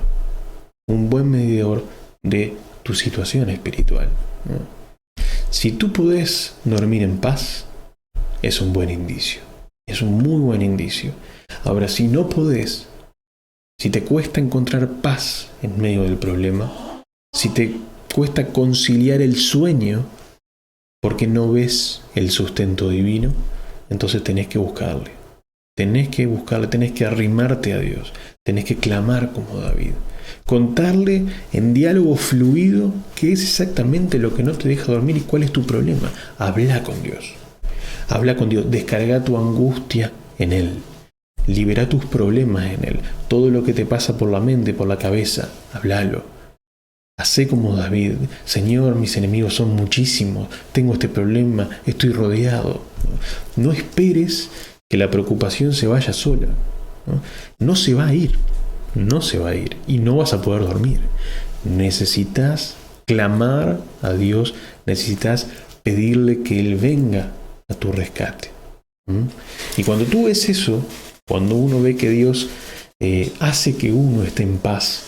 Speaker 1: de tu situación espiritual, ¿no? Si tú podés dormir en paz, es un buen indicio, es un muy buen indicio. Ahora, si no podés, si te cuesta encontrar paz en medio del problema, si te cuesta conciliar el sueño porque no ves el sustento divino, entonces tenés que buscarle, tenés que arrimarte a Dios, tenés que clamar como David, contarle en diálogo fluido qué es exactamente lo que no te deja dormir y cuál es tu problema. Habla con Dios, descarga tu angustia en Él, libera tus problemas en Él, todo lo que te pasa por la mente, por la cabeza, háblalo. Hacé como David, Señor, mis enemigos son muchísimos, tengo este problema, estoy rodeado. No esperes que la preocupación se vaya sola, ¿no? No se va a ir y no vas a poder dormir. Necesitas clamar a Dios, necesitas pedirle que Él venga a tu rescate. Y cuando tú ves eso, cuando uno ve que Dios hace que uno esté en paz,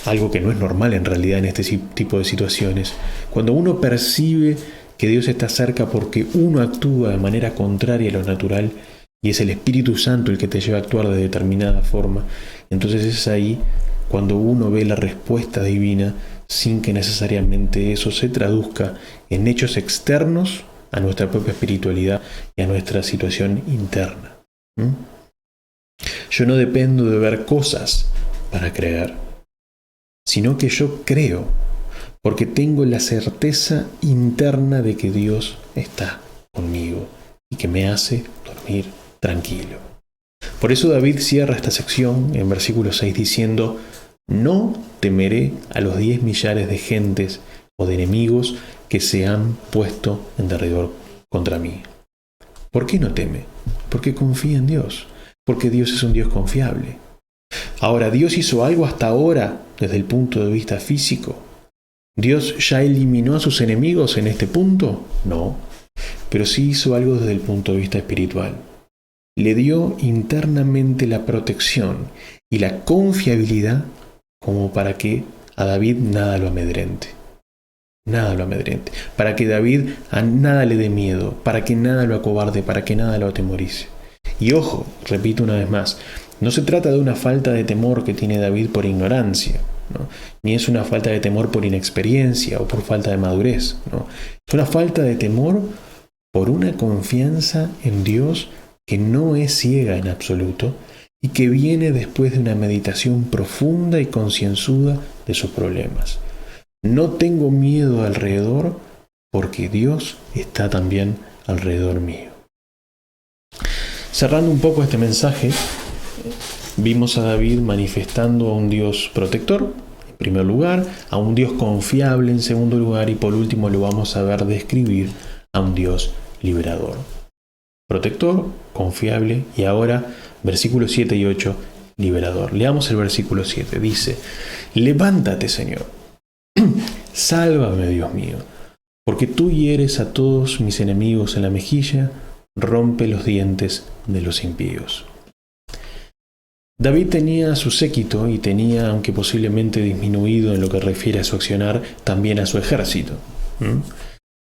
Speaker 1: algo que no es normal en realidad en este tipo de situaciones, cuando uno percibe que Dios está cerca porque uno actúa de manera contraria a lo natural, y es el Espíritu Santo el que te lleva a actuar de determinada forma, entonces es ahí cuando uno ve la respuesta divina sin que necesariamente eso se traduzca en hechos externos a nuestra propia espiritualidad y a nuestra situación interna. Yo no dependo de ver cosas para creer, sino que yo creo porque tengo la certeza interna de que Dios está conmigo y que me hace dormir tranquilo. Por eso David cierra esta sección en versículo 6 diciendo: no temeré a los 10 millares de gentes o de enemigos que se han puesto en derredor contra mí. ¿Por qué no teme? Porque confía en Dios, porque Dios es un Dios confiable. Ahora, ¿Dios hizo algo hasta ahora desde el punto de vista físico? ¿Dios ya eliminó a sus enemigos en este punto? No, pero sí hizo algo desde el punto de vista espiritual. Le dio internamente la protección y la confiabilidad como para que a David nada lo amedrente. Nada lo amedrente. Para que David a nada le dé miedo, para que nada lo acobarde, para que nada lo atemorice. Y ojo, repito una vez más, no se trata de una falta de temor que tiene David por ignorancia, ¿no? Ni es una falta de temor por inexperiencia o por falta de madurez, ¿no? Es una falta de temor por una confianza en Dios que no es ciega en absoluto y que viene después de una meditación profunda y concienzuda de sus problemas. No tengo miedo alrededor porque Dios está también alrededor mío. Cerrando un poco este mensaje, vimos a David manifestando a un Dios protector, en primer lugar, a un Dios confiable, en segundo lugar, y por último lo vamos a ver describir a un Dios liberador. Protector, confiable, y ahora, versículos 7 y 8, liberador. Leamos el versículo 7, dice: levántate, Señor, sálvame, Dios mío, porque tú hieres a todos mis enemigos en la mejilla, rompe los dientes de los impíos. David tenía su séquito y tenía, aunque posiblemente disminuido en lo que refiere a su accionar, también a su ejército.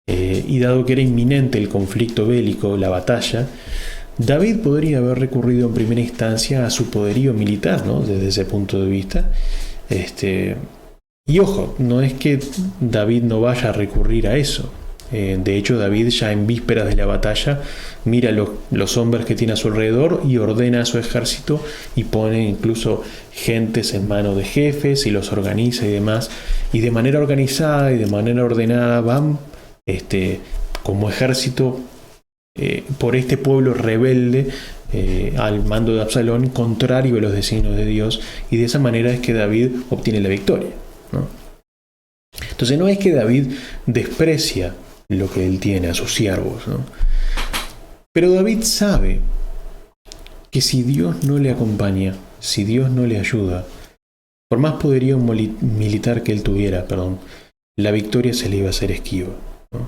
Speaker 1: Y dado que era inminente el conflicto bélico, la batalla, David podría haber recurrido en primera instancia a su poderío militar, ¿no? Desde ese punto de vista. Y ojo, no es que David no vaya a recurrir a eso. De hecho, David ya en vísperas de la batalla mira los hombres que tiene a su alrededor y ordena a su ejército y pone incluso gentes en manos de jefes y los organiza y demás. Y de manera organizada y de manera ordenada van como ejército por este pueblo rebelde al mando de Absalón, contrario a los designios de Dios, y de esa manera es que David obtiene la victoria, ¿no? Entonces no es que David desprecia lo que él tiene a sus siervos, ¿no? Pero David sabe que si Dios no le acompaña, si Dios no le ayuda, por más poderío militar que él tuviera, la victoria se le iba a hacer esquiva, ¿no?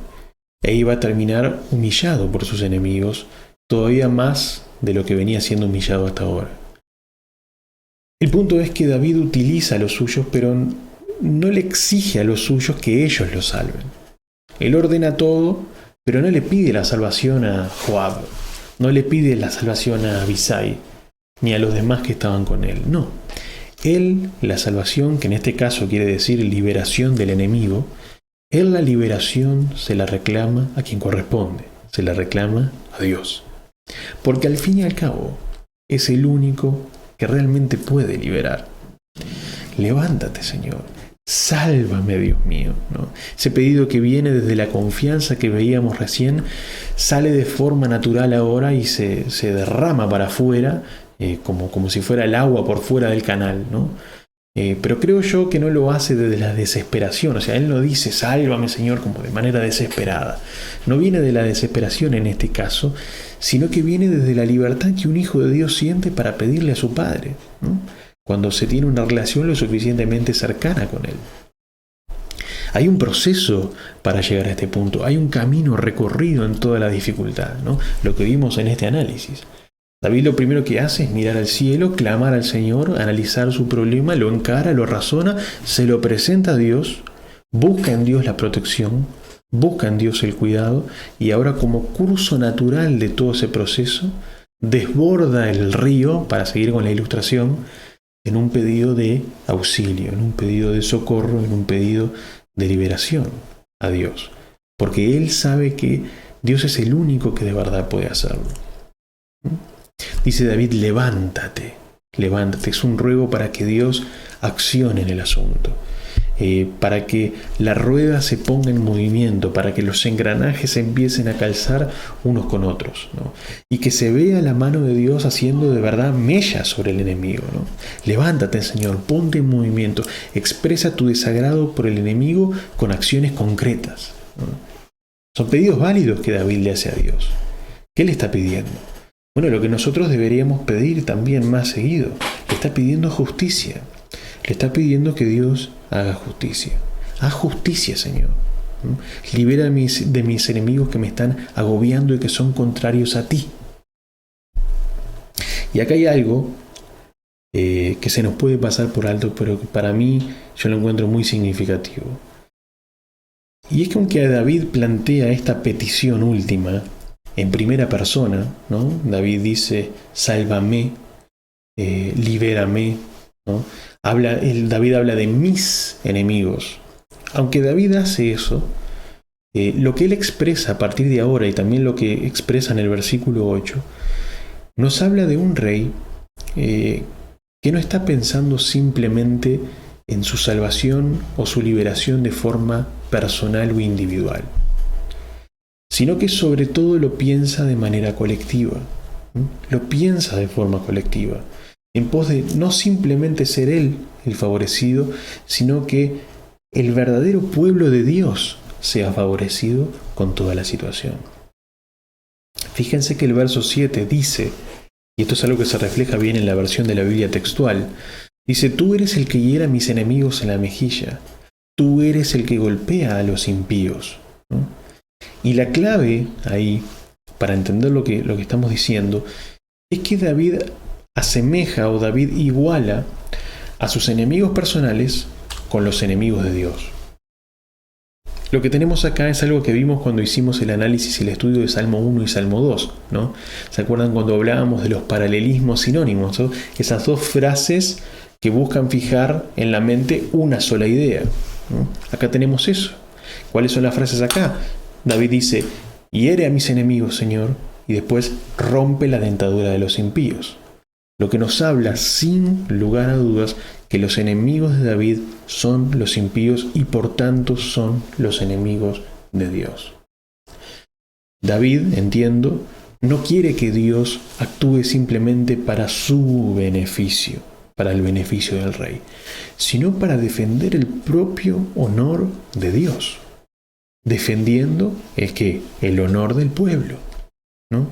Speaker 1: E iba a terminar humillado por sus enemigos, todavía más de lo que venía siendo humillado hasta ahora. El punto es que David utiliza a los suyos, pero no le exige a los suyos que ellos lo salven. Él ordena todo, pero no le pide la salvación a Joab, no le pide la salvación a Abisai, ni a los demás que estaban con él. No. Él, la salvación, que en este caso quiere decir liberación del enemigo, él la liberación se la reclama a quien corresponde, se la reclama a Dios. Porque al fin y al cabo, es el único que realmente puede liberar. Levántate, Señor. Sálvame, Dios mío, ¿no? Ese pedido que viene desde la confianza que veíamos recién sale de forma natural ahora y se derrama para afuera, como si fuera el agua por fuera del canal, ¿no? Pero creo yo que no lo hace desde la desesperación. O sea, él no dice sálvame, Señor, como de manera desesperada. No viene de la desesperación en este caso, sino que viene desde la libertad que un hijo de Dios siente para pedirle a su Padre, ¿no? Cuando se tiene una relación lo suficientemente cercana con Él. Hay un proceso para llegar a este punto, hay un camino recorrido en toda la dificultad, ¿no? Lo que vimos en este análisis. David lo primero que hace es mirar al cielo, clamar al Señor, analizar su problema, lo encara, lo razona, se lo presenta a Dios, busca en Dios la protección, busca en Dios el cuidado, y ahora como curso natural de todo ese proceso, desborda el río, para seguir con la ilustración, en un pedido de auxilio, en un pedido de socorro, en un pedido de liberación a Dios. Porque él sabe que Dios es el único que de verdad puede hacerlo. Dice David, levántate, levántate. Es un ruego para que Dios accione en el asunto. Para que la rueda se ponga en movimiento, para que los engranajes empiecen a calzar unos con otros, ¿no? Y que se vea la mano de Dios haciendo de verdad mella sobre el enemigo, ¿no? Levántate, Señor, ponte en movimiento, expresa tu desagrado por el enemigo con acciones concretas, ¿no? Son pedidos válidos que David le hace a Dios. ¿Qué le está pidiendo? Bueno, lo que nosotros deberíamos pedir también más seguido. Le está pidiendo justicia. Le está pidiendo que Dios haga justicia. Haz justicia, Señor. Libera de mis enemigos que me están agobiando y que son contrarios a ti. Y acá hay algo que se nos puede pasar por alto, pero que para mí yo lo encuentro muy significativo. Y es que aunque David plantea esta petición última en primera persona, ¿no? David dice, sálvame, libérame, ¿no? David habla de mis enemigos. Aunque David hace eso, lo que él expresa a partir de ahora y también lo que expresa en el versículo 8, nos habla de un rey que no está pensando simplemente en su salvación o su liberación de forma personal o individual, sino que sobre todo lo piensa de manera colectiva. Lo piensa de forma colectiva, en pos de no simplemente ser él el favorecido, sino que el verdadero pueblo de Dios sea favorecido con toda la situación. Fíjense que el verso 7 dice, y esto es algo que se refleja bien en la versión de la Biblia textual, dice, tú eres el que hiera a mis enemigos en la mejilla, tú eres el que golpea a los impíos, ¿no? Y la clave ahí, para entender lo que estamos diciendo, es que David asemeja o David iguala a sus enemigos personales con los enemigos de Dios. Lo que tenemos acá es algo que vimos cuando hicimos el análisis y el estudio de Salmo 1 y Salmo 2, ¿no? ¿Se acuerdan cuando hablábamos de los paralelismos sinónimos, ¿no? Esas dos frases que buscan fijar en la mente una sola idea, ¿no? Acá tenemos eso. ¿Cuáles son las frases acá? David dice, hiere a mis enemigos, Señor, y después rompe la dentadura de los impíos. Lo que nos habla, sin lugar a dudas, que los enemigos de David son los impíos y por tanto son los enemigos de Dios. David, entiendo, no quiere que Dios actúe simplemente para su beneficio, para el beneficio del rey, sino para defender el propio honor de Dios. Defendiendo es que el honor del pueblo, ¿no?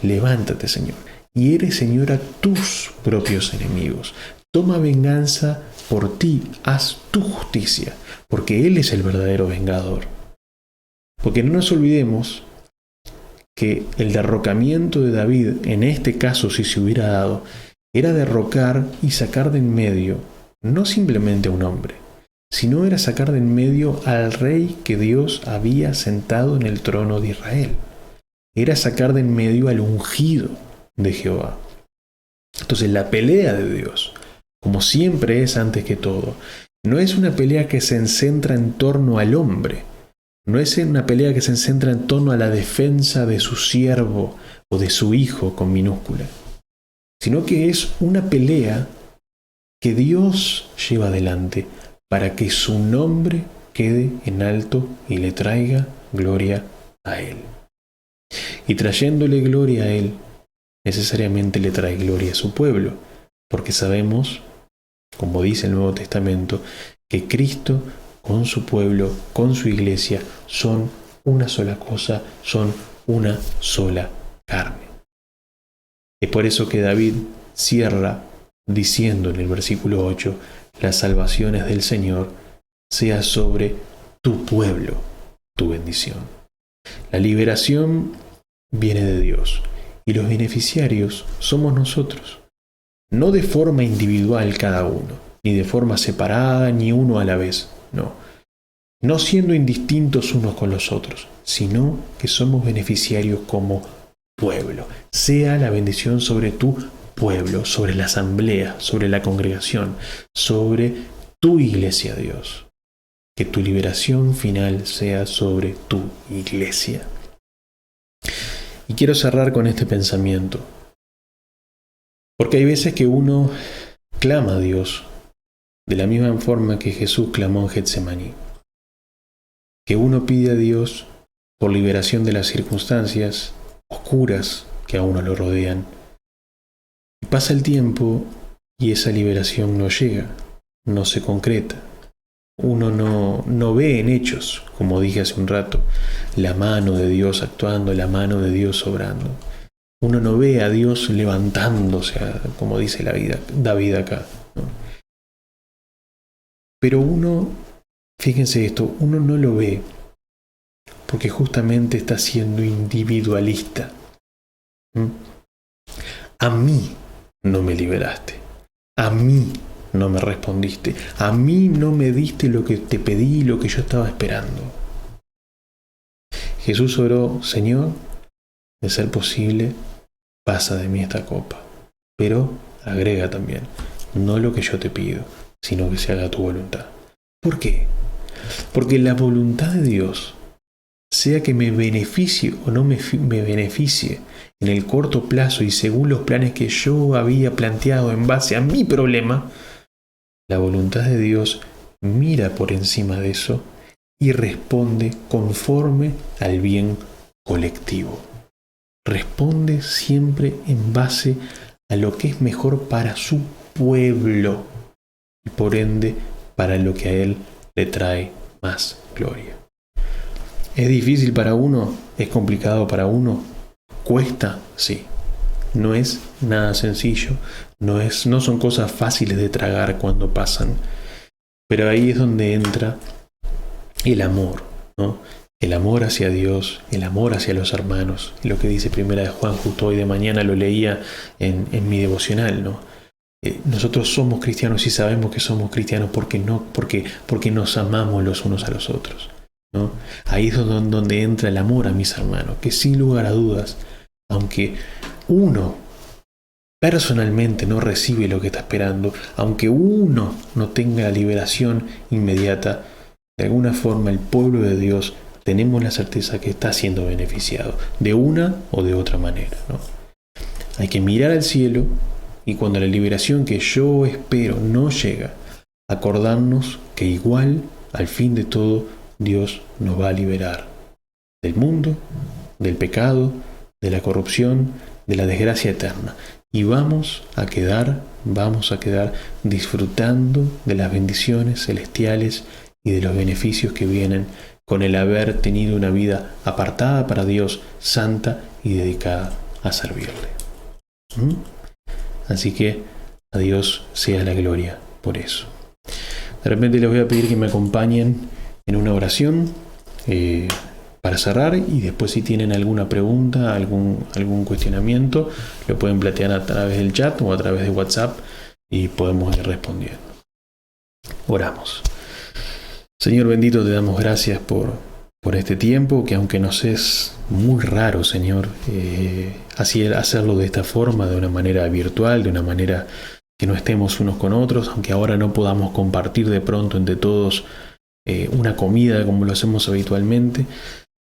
Speaker 1: Levántate, Señor. Hiere, Señor, a tus propios enemigos. Toma venganza por ti. Haz tu justicia, porque Él es el verdadero vengador. Porque no nos olvidemos que el derrocamiento de David, en este caso si se hubiera dado, era derrocar y sacar de en medio, no simplemente a un hombre, sino era sacar de en medio al rey que Dios había sentado en el trono de Israel. Era sacar de en medio al ungido de Jehová. Entonces la pelea de Dios, como siempre es antes que todo, no es una pelea que se centra en torno al hombre, no es una pelea que se centra en torno a la defensa de su siervo o de su hijo con minúscula, sino que es una pelea que Dios lleva adelante para que su nombre quede en alto y le traiga gloria a Él. Y trayéndole gloria a Él, necesariamente le trae gloria a su pueblo, porque sabemos, como dice el Nuevo Testamento, que Cristo con su pueblo, con su iglesia, son una sola cosa, son una sola carne. Es por eso que David cierra diciendo en el versículo 8, las salvaciones del Señor sea sobre tu pueblo, tu bendición. La liberación viene de Dios y los beneficiarios somos nosotros. No de forma individual cada uno, ni de forma separada, ni uno a la vez, no. No siendo indistintos unos con los otros, sino que somos beneficiarios como pueblo. Sea la bendición sobre tu pueblo, sobre la asamblea, sobre la congregación, sobre tu iglesia, Dios. Que tu liberación final sea sobre tu iglesia. Y quiero cerrar con este pensamiento. Porque hay veces que uno clama a Dios de la misma forma que Jesús clamó en Getsemaní. Que uno pide a Dios por liberación de las circunstancias oscuras que a uno lo rodean. Y pasa el tiempo y esa liberación no llega, no se concreta. Uno no ve en hechos, como dije hace un rato, la mano de Dios actuando, la mano de Dios obrando. Uno no ve a Dios levantándose, como dice David acá, ¿no? Pero uno, fíjense esto, uno no lo ve porque justamente está siendo individualista. A mí no me liberaste, a mí no me respondiste, a mí no me diste lo que te pedí y lo que yo estaba esperando. Jesús oró: Señor, de ser posible, pasa de mí esta copa, pero agrega también, no lo que yo te pido, sino que se haga tu voluntad. ¿Por qué? Porque la voluntad de Dios, sea que me beneficie o no me beneficie en el corto plazo y según los planes que yo había planteado en base a mi problema, la voluntad de Dios mira por encima de eso y responde conforme al bien colectivo. Responde siempre en base a lo que es mejor para su pueblo y por ende para lo que a él le trae más gloria. ¿Es difícil para uno? ¿Es complicado para uno? ¿Cuesta? Sí. No es nada sencillo, no son cosas fáciles de tragar cuando pasan, pero ahí es donde entra el amor, ¿no? El amor hacia Dios, el amor hacia los hermanos, lo que dice Primera de Juan, justo hoy de mañana lo leía en mi devocional, ¿no? Nosotros somos cristianos y sabemos que somos cristianos porque nos amamos los unos a los otros, ¿no? Ahí es donde entra el amor a mis hermanos, que sin lugar a dudas, aunque uno personalmente no recibe lo que está esperando, aunque uno no tenga la liberación inmediata, de alguna forma el pueblo de Dios tenemos la certeza que está siendo beneficiado, de una o de otra manera, ¿no? Hay que mirar al cielo y cuando la liberación que yo espero no llega, acordarnos que igual, al fin de todo, Dios nos va a liberar del mundo, del pecado, de la corrupción, de la desgracia eterna. Y vamos a quedar disfrutando de las bendiciones celestiales y de los beneficios que vienen con el haber tenido una vida apartada para Dios, santa y dedicada a servirle. Así que a Dios sea la gloria por eso. De repente les voy a pedir que me acompañen en una oración para cerrar, y después si tienen alguna pregunta, algún cuestionamiento, lo pueden plantear a través del chat o a través de WhatsApp y podemos ir respondiendo. Oramos. Señor bendito, te damos gracias por este tiempo, que aunque nos es muy raro, Señor, hacerlo de esta forma, de una manera virtual, de una manera que no estemos unos con otros, aunque ahora no podamos compartir de pronto entre todos una comida como lo hacemos habitualmente.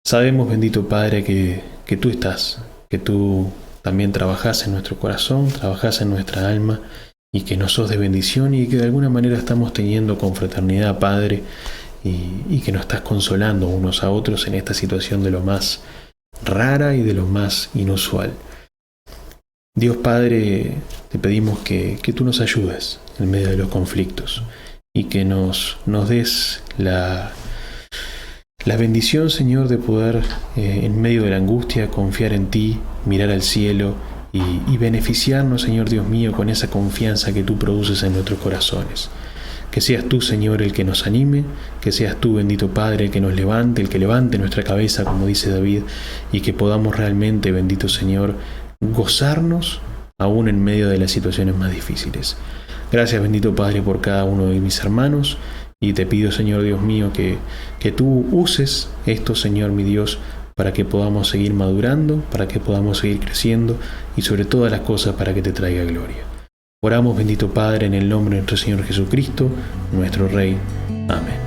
Speaker 1: Sabemos, bendito Padre, que tú estás, que tú también trabajás en nuestro corazón, trabajás en nuestra alma y que nos sos de bendición y que de alguna manera estamos teniendo confraternidad, Padre, y que nos estás consolando unos a otros en esta situación de lo más rara y de lo más inusual. Dios Padre, te pedimos que tú nos ayudes en medio de los conflictos y que nos des la bendición, Señor, de poder en medio de la angustia confiar en ti, mirar al cielo y beneficiarnos, Señor Dios mío, con esa confianza que tú produces en nuestros corazones. Que seas tú, Señor, el que nos anime, que seas tú, bendito Padre, el que nos levante, el que levante nuestra cabeza, como dice David, y que podamos realmente, bendito Señor, gozarnos aún en medio de las situaciones más difíciles. Gracias, bendito Padre, por cada uno de mis hermanos, y te pido, Señor Dios mío, que tú uses esto, Señor mi Dios, para que podamos seguir madurando, para que podamos seguir creciendo y sobre todas las cosas para que te traiga gloria. Oramos, bendito Padre, en el nombre de nuestro Señor Jesucristo, nuestro Rey. Amén.